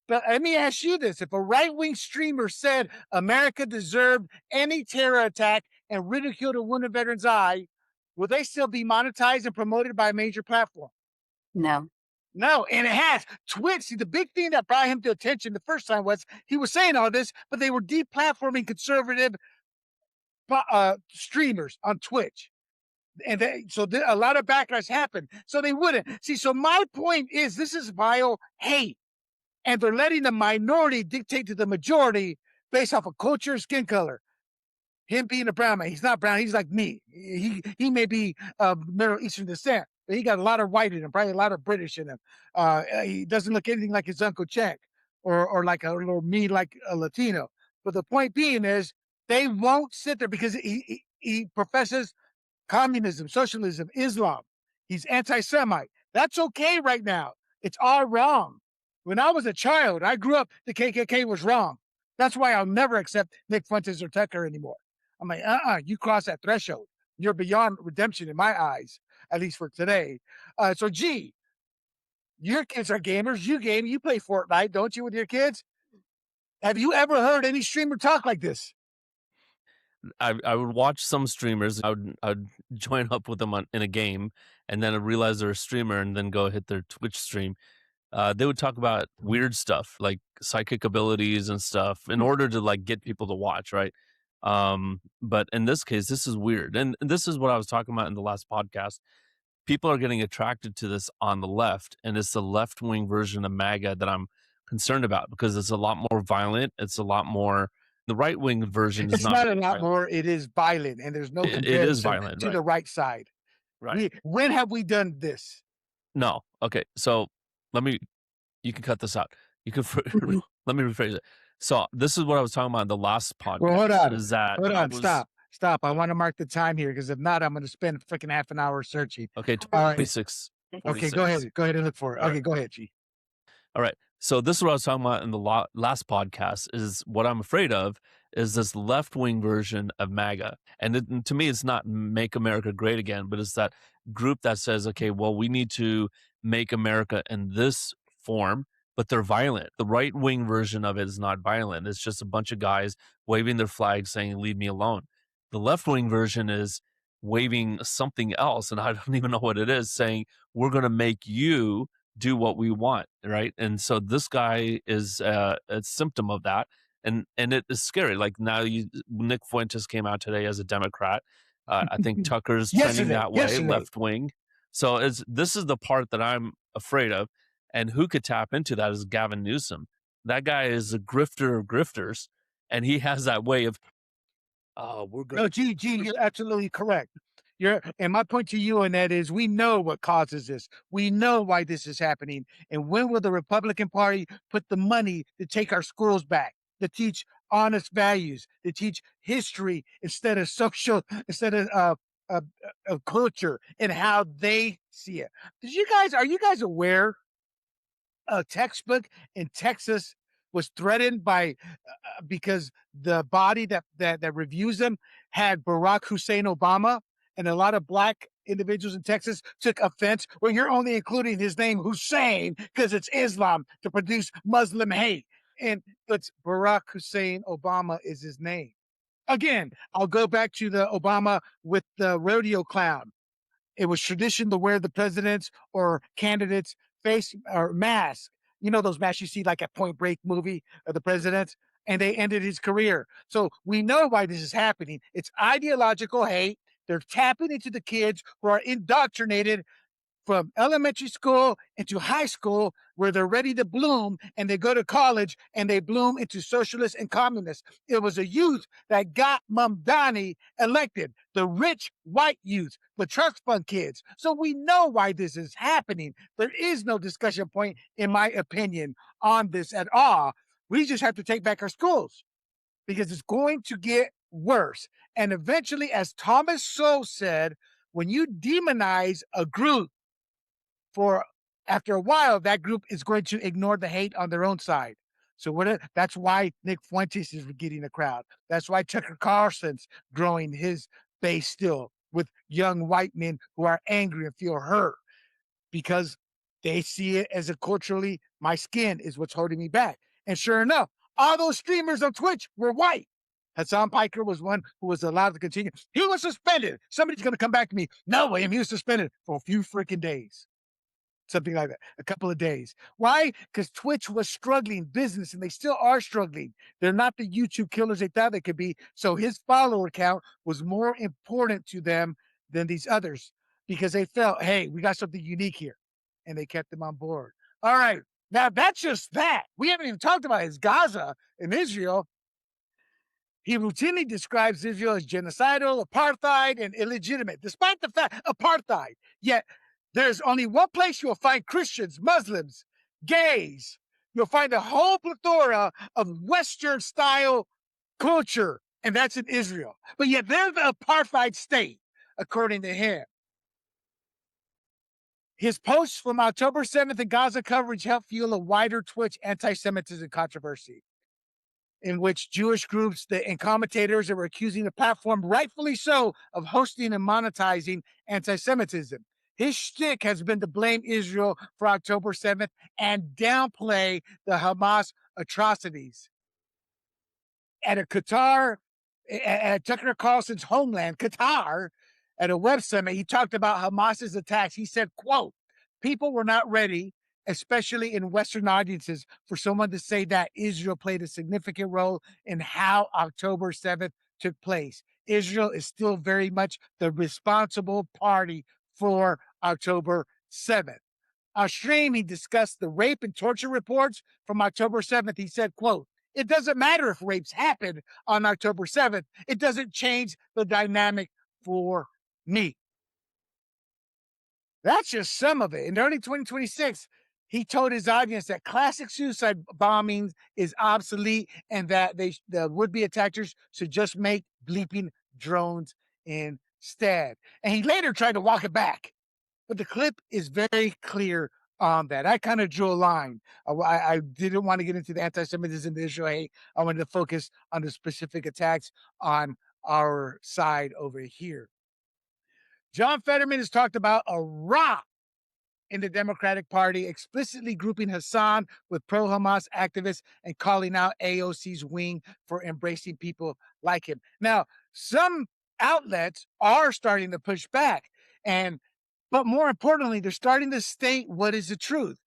but let me ask you this. If a right-wing streamer said America deserved any terror attack and ridiculed a wounded veteran's eye, will they still be monetized and promoted by a major platform? No. No, and it has. Twitch, see, the big thing that brought him to attention the first time was he was saying all this, but they were deplatforming conservative streamers on Twitch. And a lot of backlash happened. So they wouldn't. See, so my point is this is vile hate. And they're letting the minority dictate to the majority based off of culture, skin color. Him being a brown man, he's not brown. He's like me. He may be Middle Eastern descent, but he got a lot of white in him, probably a lot of British in him. He doesn't look anything like his Uncle Czech or like a little me like a Latino. But the point being is they won't sit there because he professes communism, socialism, Islam. He's anti-Semite. That's okay right now. It's all wrong. When I was a child, I grew up, the KKK was wrong. That's why I'll never accept Nick Fuentes or Tucker anymore. I'm like, you cross that threshold. You're beyond redemption in my eyes, at least for today. So, gee, your kids are gamers. You game, you play Fortnite, don't you, with your kids? Have you ever heard any streamer talk like this? I would watch some streamers. I would join up with them in a game, and then I realize they're a streamer, and then go hit their Twitch stream. They would talk about weird stuff like psychic abilities and stuff in order to like get people to watch, right? But in this case, this is weird, and this is what I was talking about in the last podcast. People are getting attracted to this on the left, and it's the left-wing version of MAGA that I'm concerned about because it's a lot more violent. It's a lot more. The right-wing version is not a lot more. It is violent, and there's no comparison it is violent, to the right side. Right. When have we done this? No. Okay. So you can cut this out. You can let me rephrase it. So this is what I was talking about in the last podcast. Well, hold on. Is that Stop. Stop. I want to mark the time here because if not, I'm going to spend freaking half an hour searching. Okay, All right. 46. Okay, go ahead. Go ahead and look for it. All Okay, right. go ahead, G. All right. So this is what I was talking about in the last podcast is what I'm afraid of is this left-wing version of MAGA. And to me, it's not make America great again, but it's that group that says, okay, well, we need to make America in this form, but they're violent. The right-wing version of it is not violent. It's just a bunch of guys waving their flags saying, leave me alone. The left-wing version is waving something else, and I don't even know what it is, saying, we're going to make you do what we want, right? And so this guy is a symptom of that, and it is scary. Like now, Nick Fuentes came out today as a Democrat. I think Tucker's trending that way, left wing. So this is the part that I'm afraid of, and who could tap into that is Gavin Newsom. That guy is a grifter of grifters, and he has that way of, oh, we're good. No, G, you're absolutely correct. And my point to you on that is we know what causes this. We know why this is happening. And when will the Republican Party put the money to take our schools back, to teach honest values, to teach history instead of culture and how they see it? Are you guys aware a textbook in Texas was threatened by because the body that reviews them had Barack Hussein Obama, and a lot of black individuals in Texas took offense. Well, you're only including his name Hussein because it's Islam to produce Muslim hate, and it's Barack Hussein Obama is his name. Again, I'll go back to the Obama with the rodeo clown. It was tradition to wear the president's or candidates' face or mask. You know those masks you see like a Point Break movie of the president, and they ended his career. So we know why this is happening. It's ideological hate. They're tapping into the kids who are indoctrinated from elementary school into high school where they're ready to bloom, and they go to college and they bloom into socialists and communists. It was a youth that got Mamdani elected, the rich white youth, the trust fund kids. So we know why this is happening. There is no discussion point, in my opinion, on this at all. We just have to take back our schools because it's going to get worse. And eventually, as Thomas Sowell said, when you demonize a group, after a while, that group is going to ignore the hate on their own side. So that's why Nick Fuentes is getting a crowd. That's why Tucker Carlson's growing his base still with young white men who are angry and feel hurt because they see it as culturally, my skin is what's holding me back. And sure enough, all those streamers on Twitch were white. Hasan Piker was one who was allowed to continue. He was suspended. Somebody's going to come back to me. No, William, he was suspended for a few freaking days. Something like that, a couple of days. Why? Because Twitch was struggling business, and they still are struggling. They're not the YouTube killers they thought they could be. So his follower count was more important to them than these others because they felt, hey, we got something unique here, and they kept them on board. All right. Now, that's just that. We haven't even talked about his Gaza and Israel. He routinely describes Israel as genocidal, apartheid, and illegitimate, despite the fact apartheid. Yet there's only one place you'll find Christians, Muslims, gays. You'll find a whole plethora of Western-style culture, and that's in Israel. But yet they're the apartheid state, according to him. His posts from October 7th in Gaza coverage helped fuel a wider Twitch anti-Semitism controversy, in which Jewish groups and commentators were accusing the platform, rightfully so, of hosting and monetizing anti-Semitism. His shtick has been to blame Israel for October 7th and downplay the Hamas atrocities. At Tucker Carlson's homeland, Qatar, at a web summit, he talked about Hamas's attacks. He said, quote, people were not ready, especially in Western audiences, for someone to say that Israel played a significant role in how October 7th took place. Israel is still very much the responsible party for October 7th. On stream, he discussed the rape and torture reports from October 7th. He said, quote, it doesn't matter if rapes happened on October 7th. It doesn't change the dynamic for me. That's just some of it. In early 2026, he told his audience that classic suicide bombings is obsolete and that the would-be attackers should just make bleeping drones instead. And he later tried to walk it back. But the clip is very clear on that. I kind of drew a line. I didn't want to get into the anti-Semitism, the Israel hate. I wanted to focus on the specific attacks on our side over here. John Fetterman has talked about a rot in the Democratic Party, explicitly grouping Hasan with pro-Hamas activists and calling out AOC's wing for embracing people like him. Now, some outlets are starting to push back, but more importantly, they're starting to state what is the truth.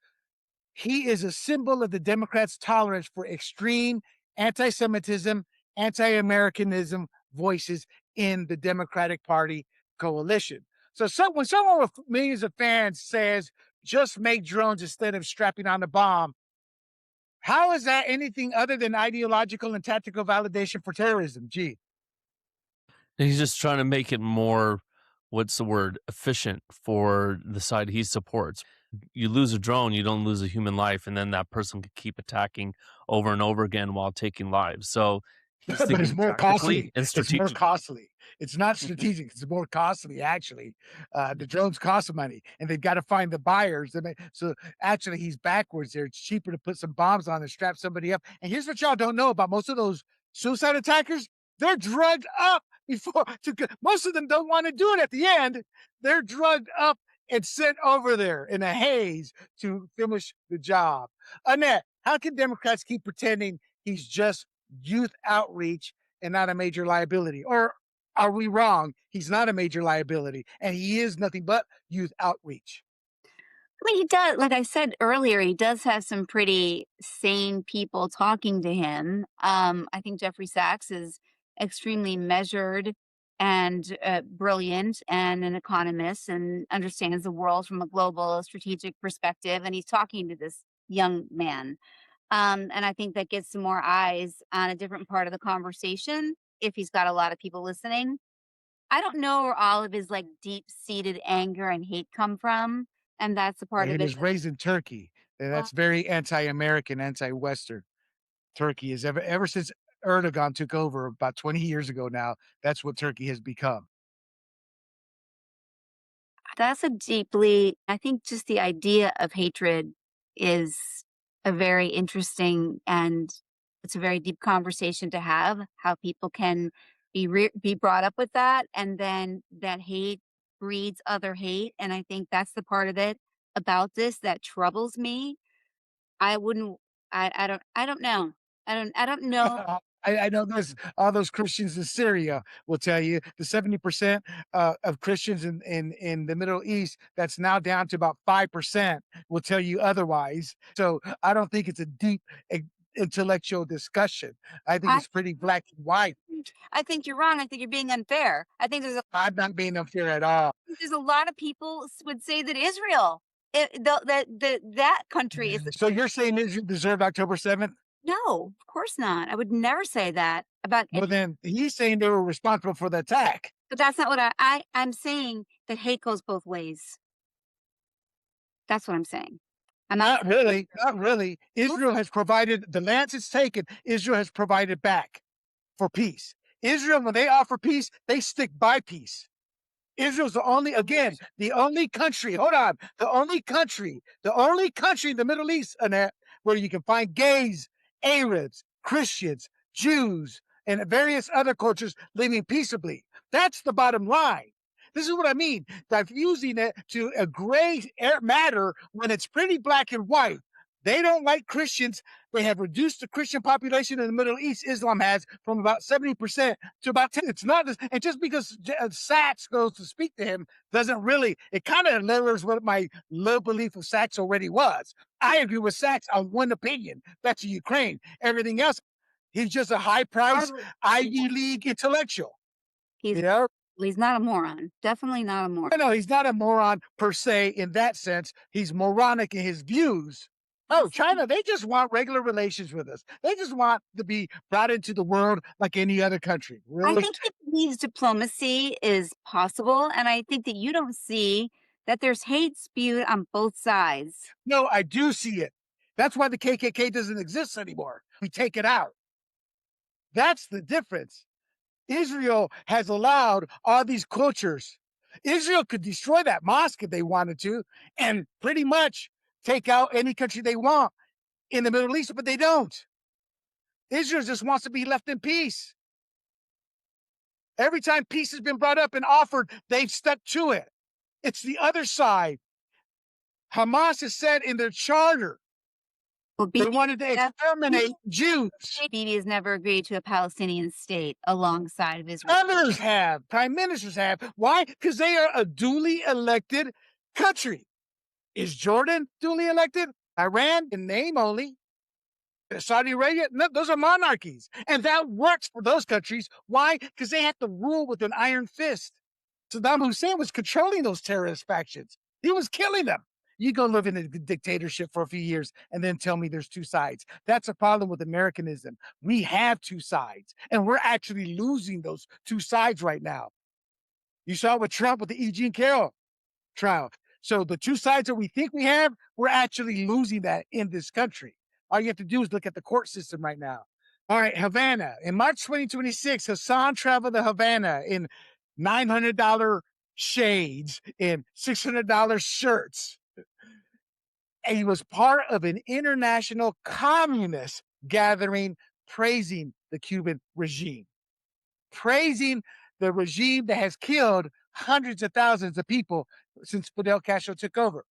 He is a symbol of the Democrats' tolerance for extreme anti-Semitism, anti-Americanism voices in the Democratic Party coalition. So when someone with millions of fans says, just make drones instead of strapping on the bomb, how is that anything other than ideological and tactical validation for terrorism? Gee. He's just trying to make it more, efficient for the side he supports. You lose a drone, you don't lose a human life, and then that person could keep attacking over and over again while taking lives. So he's But it's more costly. and It's more strategic. costly. It's not strategic. It's more costly, actually. The drones cost money, and they've got to find the buyers. So actually, he's backwards there. It's cheaper to put some bombs on and strap somebody up. And here's what y'all don't know about most of those suicide attackers. They're drugged up most of them don't want to do it at the end. They're drugged up and sent over there in a haze to finish the job. Annette, how can Democrats keep pretending he's just youth outreach and not a major liability? Or are we wrong? He's not a major liability and he is nothing but youth outreach. I mean, he does, like I said earlier, he does have some pretty sane people talking to him. I think Jeffrey Sachs is extremely measured and brilliant and an economist and understands the world from a global strategic perspective. And he's talking to this young man. And I think that gets some more eyes on a different part of the conversation if he's got a lot of people listening. I don't know where all of his like deep seated anger and hate come from. And that's the part And of it. he's raised in Turkey. And that's very anti-American, anti-Western. Turkey is ever since Erdogan took over about 20 years ago now, that's what Turkey has become. That's I think just the idea of hatred is a very interesting and it's a very deep conversation to have, how people can be brought up with that. And then that hate breeds other hate. And I think that's the part of it about this that troubles me. I wouldn't, I don't know. I don't know. I know all those Christians in Syria will tell you the 70% of Christians in the Middle East, that's now down to about 5%, will tell you otherwise. So I don't think it's a deep intellectual discussion. I think it's pretty black and white. I think you're wrong. I think you're being unfair. I think I'm not being unfair at all. There's a lot of people would say that Israel, that country is. So you're saying Israel deserved October 7th? No, of course not. I would never say that about. Well, then he's saying they were responsible for the attack. But that's not what I'm saying. That hate goes both ways. That's what I'm saying. I'm not really. Not really. Israel has provided the lands it's taken. Israel has provided back for peace. Israel, when they offer peace, they stick by peace. Israel's the only country, the only country in the Middle East, Annette, where you can find gays, Arabs, Christians, Jews, and various other cultures living peaceably. That's the bottom line. This is what I mean. Diffusing it to a gray matter when it's pretty black and white. They don't like Christians. They have reduced the Christian population in the Middle East, Islam has, from about 70% to about 10%. It's not, and just because Sachs goes to speak to him doesn't really, it kind of lowers what my low belief of Sachs already was. I agree with Sachs on one opinion. That's Ukraine. Everything else, he's just a high-priced Ivy League intellectual. He's not a moron. Definitely not a moron. No, he's not a moron per se in that sense. He's moronic in his views. Oh, China, they just want regular relations with us. They just want to be brought into the world like any other country. Really? I think he believes diplomacy is possible, and I think that you don't see that there's hate spewed on both sides. No, I do see it. That's why the KKK doesn't exist anymore. We take it out. That's the difference. Israel has allowed all these cultures. Israel could destroy that mosque if they wanted to, and pretty much take out any country they want in the Middle East, but they don't. Israel just wants to be left in peace. Every time peace has been brought up and offered, they've stuck to it. It's the other side. Hamas has said in their charter Well, they Bibi, wanted to exterminate Jews. Bibi has never agreed to a Palestinian state alongside of Israel. Others have. Prime ministers have. Why? Because they are a duly elected country. Is Jordan duly elected? Iran, in name only. Saudi Arabia, no, those are monarchies. And that works for those countries. Why? Because they have to rule with an iron fist. Saddam Hussein was controlling those terrorist factions. He was killing them. You go live in a dictatorship for a few years and then tell me there's two sides. That's a problem with Americanism. We have two sides, and we're actually losing those two sides right now. You saw with Trump with the E. Jean Carroll trial. So the two sides that we think we have, we're actually losing that in this country. All you have to do is look at the court system right now. All right, Havana. In March 2026, Hasan traveled to Havana in $900 shades and $600 shirts. And he was part of an international communist gathering praising the Cuban regime, praising the regime that has killed hundreds of thousands of people since Fidel Castro took over.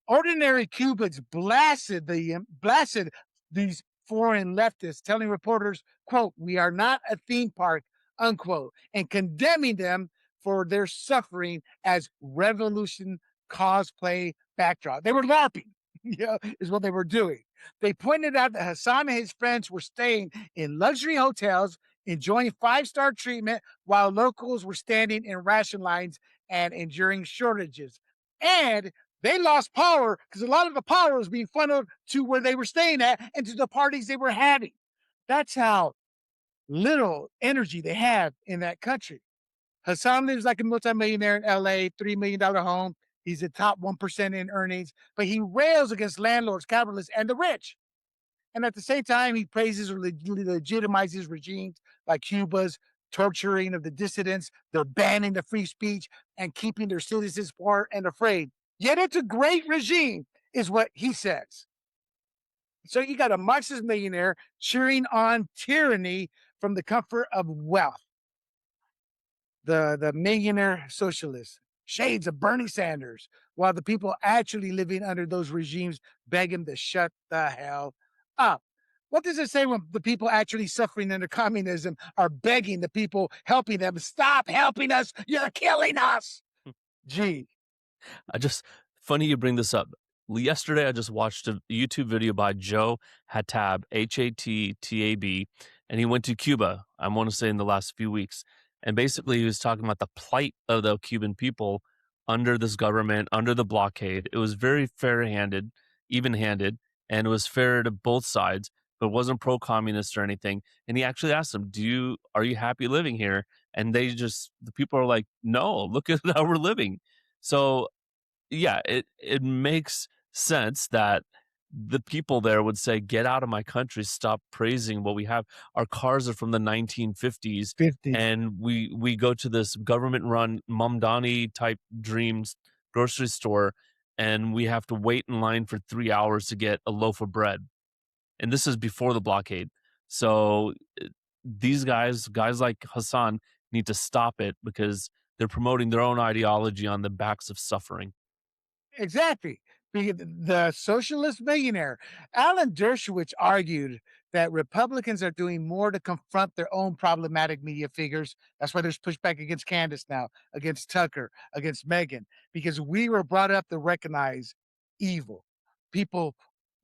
Ordinary Cubans blasted these foreign leftists, telling reporters, quote, "We are not a theme park," unquote, and condemning them for their suffering as revolution cosplay backdrop. They were LARPing, is what they were doing. They pointed out that Hasan and his friends were staying in luxury hotels, enjoying five-star treatment, while locals were standing in ration lines and enduring shortages. And they lost power because a lot of the power was being funneled to where they were staying at and to the parties they were having. That's how little energy they have in that country. Hasan lives like a multimillionaire in LA, $3 million home. He's the top 1% in earnings, but he rails against landlords, capitalists, and the rich. And at the same time, he praises or legitimizes regimes like Cuba's torturing of the dissidents, they're banning the free speech and keeping their citizens poor and afraid. Yet it's a great regime, is what he says. So you got a Marxist millionaire cheering on tyranny from the comfort of wealth. The millionaire socialist, shades of Bernie Sanders, while the people actually living under those regimes beg him to shut the hell up. What does it say when the people actually suffering under communism are begging the people helping them, stop helping us, you're killing us? Gee. Funny you bring this up. Yesterday, I just watched a YouTube video by Joe Hatab, Hattab, and he went to Cuba, I want to say in the last few weeks. And basically, he was talking about the plight of the Cuban people under this government, under the blockade. It was very fair-handed, even-handed, and it was fair to both sides, but it wasn't pro-communist or anything. And he actually asked them, are you happy living here? And the people are like, no, look at how we're living. So yeah, it makes sense that the people there would say, get out of my country, stop praising what we have. Our cars are from the 1950s, 50s. and we go to this government-run Mamdani type dreams grocery store, and we have to wait in line for 3 hours to get a loaf of bread. And this is before the blockade. So these guys like Hasan, need to stop it because they're promoting their own ideology on the backs of suffering. Exactly. The socialist millionaire, Alan Dershowitz, argued that Republicans are doing more to confront their own problematic media figures. That's why there's pushback against Candace now, against Tucker, against Meghan, because we were brought up to recognize evil, people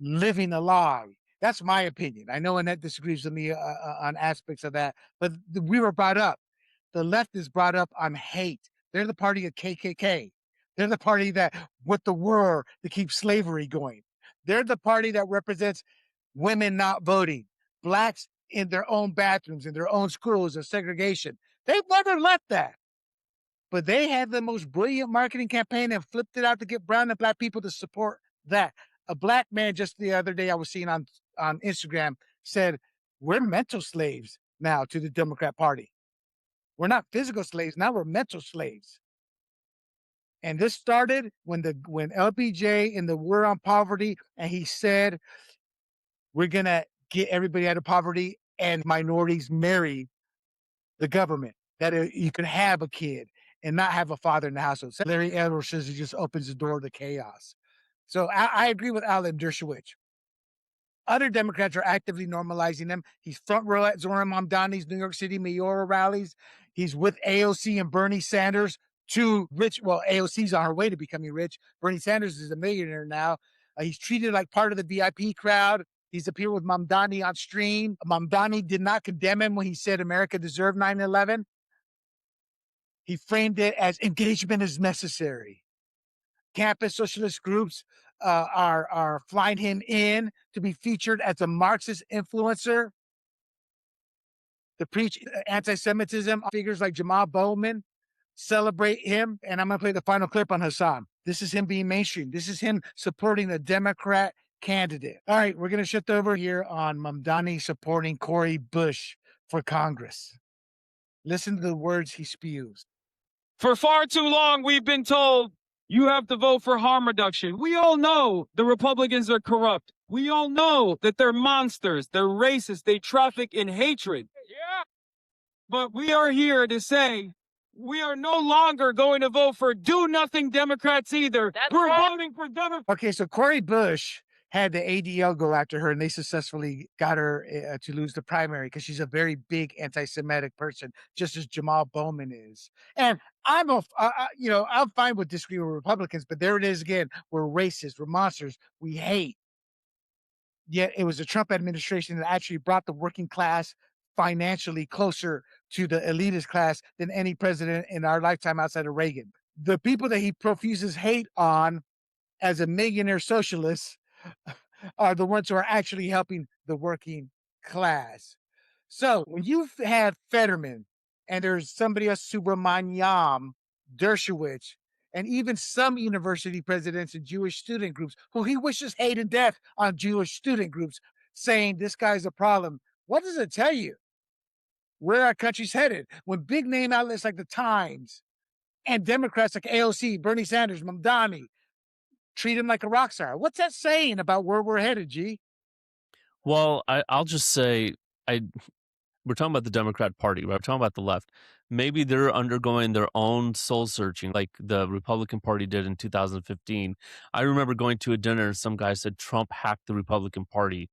living a lie. That's my opinion. I know Annette disagrees with me on aspects of that, but we were brought up. The left is brought up on hate. They're the party of KKK. They're the party that with the war to keep slavery going. They're the party that represents women not voting, blacks in their own bathrooms, in their own schools, of segregation. They've never left that. But they had the most brilliant marketing campaign and flipped it out to get brown and black people to support that. A black man just the other day I was seeing on Instagram said, we're mental slaves now to the Democrat Party. We're not physical slaves. Now we're mental slaves. And this started when LBJ in the War on Poverty, and he said, we're going to get everybody out of poverty and minorities marry the government, that you can have a kid and not have a father in the household. So Larry Elder says it just opens the door to chaos. So I agree with Alan Dershowitz. Other Democrats are actively normalizing them. He's front row at Zoran Mamdani's New York City mayoral rallies. He's with AOC and Bernie Sanders, two rich. Well, AOC's on her way to becoming rich. Bernie Sanders is a millionaire now. He's treated like part of the VIP crowd. He's appeared with Mamdani on stream. Mamdani did not condemn him when he said America deserved 9/11. He framed it as engagement is necessary. Campus socialist groups are flying him in to be featured as a Marxist influencer to preach anti-Semitism. Figures like Jamal Bowman celebrate him. And I'm going to play the final clip on Hasan. This is him being mainstream. This is him supporting a Democrat candidate. All right, we're going to shift over here on Mamdani supporting Cori Bush for Congress. Listen to the words he spews. For far too long, we've been told you have to vote for harm reduction. We all know the Republicans are corrupt. We all know that they're monsters. They're racist. They traffic in hatred. Yeah. But we are here to say we are no longer going to vote for do-nothing Democrats either. We're voting for Democrats. Okay, so Cori Bush had the ADL go after her, and they successfully got her to lose the primary because she's a very big anti-Semitic person, just as Jamal Bowman is. And I'm fine with disagreeing with Republicans, but there it is again. We're racist, we're monsters, we hate. Yet it was the Trump administration that actually brought the working class financially closer to the elitist class than any president in our lifetime outside of Reagan. The people that he profuses hate on as a millionaire socialist are the ones who are actually helping the working class. So when you have Fetterman and there's somebody else, Subramanyam, Dershowitz, and even some university presidents and Jewish student groups who he wishes hate and death on Jewish student groups saying this guy's a problem, what does it tell you? Where our country's headed when big name outlets like the Times and Democrats like AOC, Bernie Sanders, Mamdani, treat him like a rock star. What's that saying about where we're headed, G? Well, I'll just say we're talking about the Democrat Party, right? We're talking about the left. Maybe they're undergoing their own soul searching like the Republican Party did in 2015. I remember going to a dinner and some guy said Trump hacked the Republican Party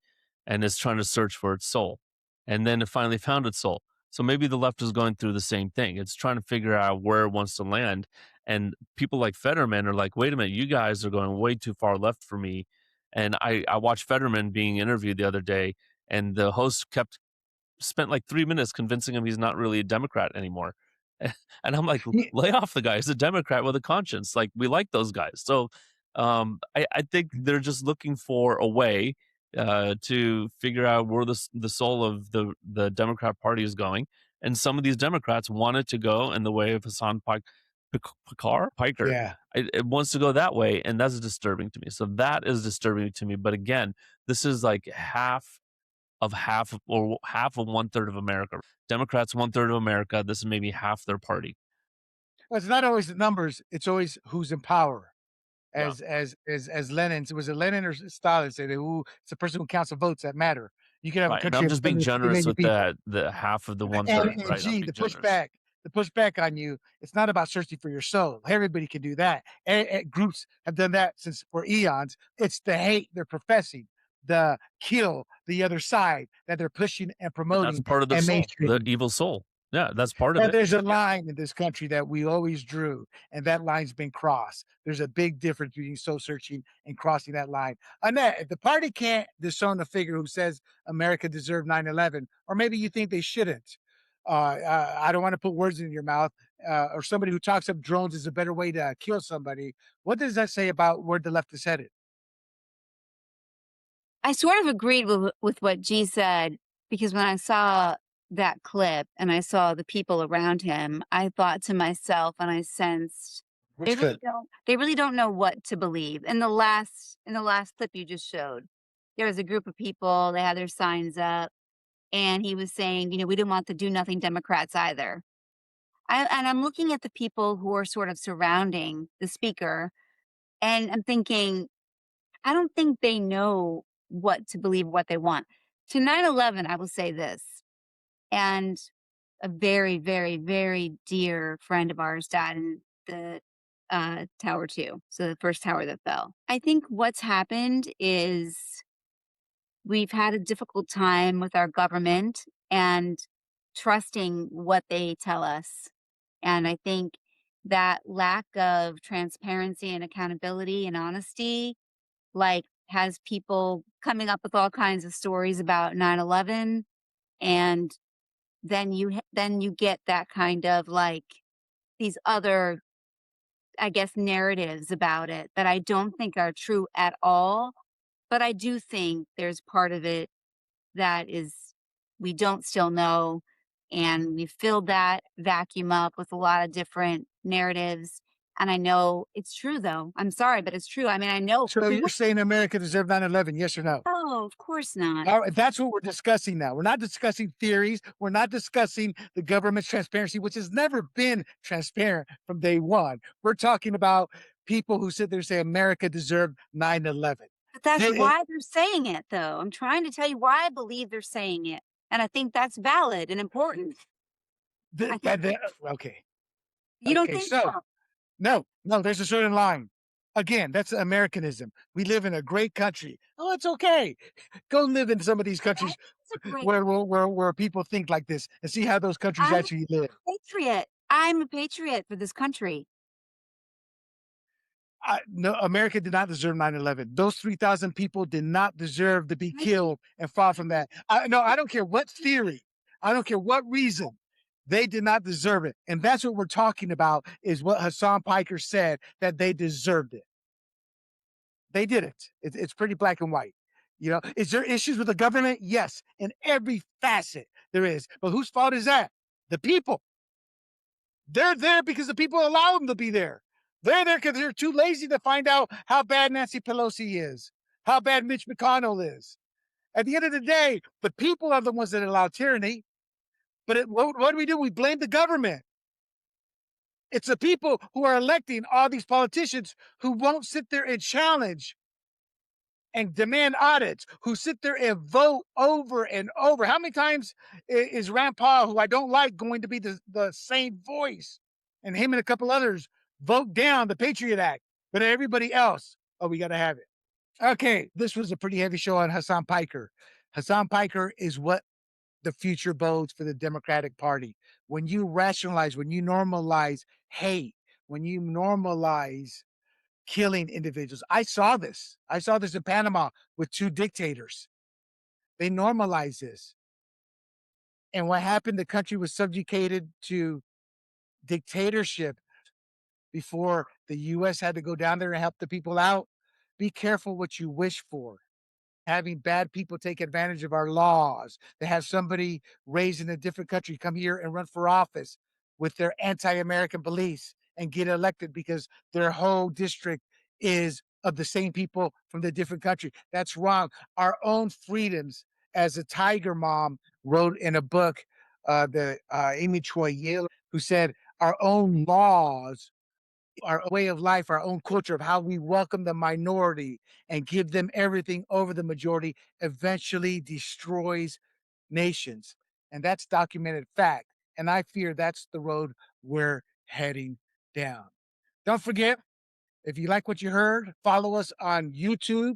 and is trying to search for its soul. And then it finally found its soul. So maybe the left is going through the same thing. It's trying to figure out where it wants to land. And people like Fetterman are like, wait a minute, you guys are going way too far left for me. And I watched Fetterman being interviewed the other day, and the host spent like 3 minutes convincing him he's not really a Democrat anymore. And I'm like, lay off the guy. He's a Democrat with a conscience. Like, we like those guys. So I think they're just looking for a way to figure out where the soul of the Democrat Party is going. And some of these Democrats want it to go in the way of Hasan Piker. Yeah. It wants to go that way, and that's disturbing to me. So that is disturbing to me. But again, this is like half of 1/3 of America. Democrats 1/3 of America. This is maybe half their party. Well, it's not always the numbers; it's always who's in power. Yeah. As Lenin, was it Lenin or Stalin say that it's the person who counts the votes that matter. You can have a Right. And country I'm of just being 150 generous million with people. the half of the And, 1/3, and right? I'm G, being the generous. pushback on you, it's not about searching for your soul. Everybody can do that. Groups have done that since for eons. It's the hate they're professing, the kill the other side that they're pushing and And that's promoting part of their and soul, the mainstreaming. evil soul. Yeah, that's part of And it. there's a line in this country that we always drew, and that line's been crossed. There's a big difference between soul searching and crossing that line. Annette, if the party can't disown a figure who says America deserved 9/11, or maybe you think they shouldn't, I don't want to put words in your mouth, or somebody who talks up drones is a better way to kill somebody. What does that say about where the left is headed? I sort of agreed with what G said, because when I saw that clip and I saw the people around him, I thought to myself and I sensed Which clip? they really don't know what to believe. In the last clip you just showed, there was a group of people, they had their signs up, and he was saying, we didn't want the do nothing Democrats either. And I'm looking at the people who are sort of surrounding the speaker, and I'm thinking, I don't think they know what to believe, what they want. To 9/11, I will say this, and a very, very, very dear friend of ours died in the Tower 2, so the first tower that fell. I think what's happened is we've had a difficult time with our government and trusting what they tell us. And I think that lack of transparency and accountability and honesty, like, has people coming up with all kinds of stories about 9/11, and then you get that kind of, like, these other, I guess, narratives about it that I don't think are true at all. But I do think there's part of it that is, we don't still know, and we filled that vacuum up with a lot of different narratives. And I know it's true, though. I'm sorry, but it's true. I mean, I know. So you're saying America deserved 9/11, yes or no? Oh, of course not. All right, that's what we're discussing now. We're not discussing theories. We're not discussing the government's transparency, which has never been transparent from day one. We're talking about people who sit there and say America deserved 9/11. But that's They- why they're saying it, though. I'm trying to tell you why I believe they're saying it. And I think that's valid and important. Okay. You don't Okay, think so so? no, there's a certain line. Again, that's Americanism. We live in a great country. Oh, it's okay. Go live in some of these countries It's a great where people think like this and see how those countries I'm actually live. patriot. I'm a patriot for this country. No, America did not deserve 9/11. Those 3,000 people did not deserve to be I- killed and fought from that. No, I don't care what theory. I don't care what reason. They did not deserve it. And that's what we're talking about, is what Hasan Piker said, that they deserved it. They did it. It's pretty black and white. You know, is there issues with the government? Yes, in every facet there is. But whose fault is that? The people. They're there because the people allow them to be there. They're there because they're too lazy to find out how bad Nancy Pelosi is, how bad Mitch McConnell is. At the end of the day, the people are the ones that allow tyranny. But what do? We blame the government. It's the people who are electing all these politicians who won't sit there and challenge and demand audits, who sit there and vote over and over. How many times is Rand Paul, who I don't like, going to be the same voice, and him and a couple others vote down the Patriot Act, but everybody else, oh, we got to have it. Okay, this was a pretty heavy show on Hasan Piker. Hasan Piker is what the future bodes for the Democratic Party. When you rationalize, when you normalize hate, when you normalize killing individuals. I saw this. I saw this in Panama with two dictators. They normalized this. And what happened? The country was subjugated to dictatorship before the US had to go down there and help the people out. Be careful what you wish for. Having bad people take advantage of our laws, to have somebody raised in a different country come here and run for office with their anti-American beliefs and get elected because their whole district is of the same people from the different country. That's wrong. Our own freedoms, as a Tiger Mom wrote in a book, Amy Choi Yale, who said, our own laws, our way of life, our own culture of how we welcome the minority and give them everything over the majority eventually destroys nations. And that's documented fact. And I fear that's the road we're heading down. Don't forget, if you like what you heard, follow us on YouTube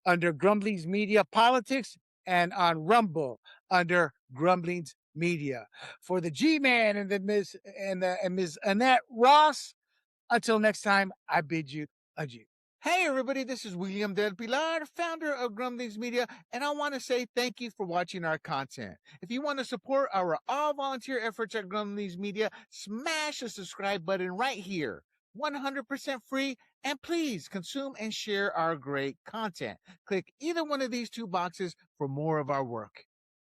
under Grumblings Media Politics and on Rumble under Grumblings Media. For the G-Man and the Ms. Annette Ross, until next time, I bid you adieu. Hey, everybody, this is William Del Pilar, founder of Grumblings Media, and I want to say thank you for watching our content. If you want to support our all-volunteer efforts at Grumblings Media, smash the subscribe button right here. 100% free, and please consume and share our great content. Click either one of these two boxes for more of our work.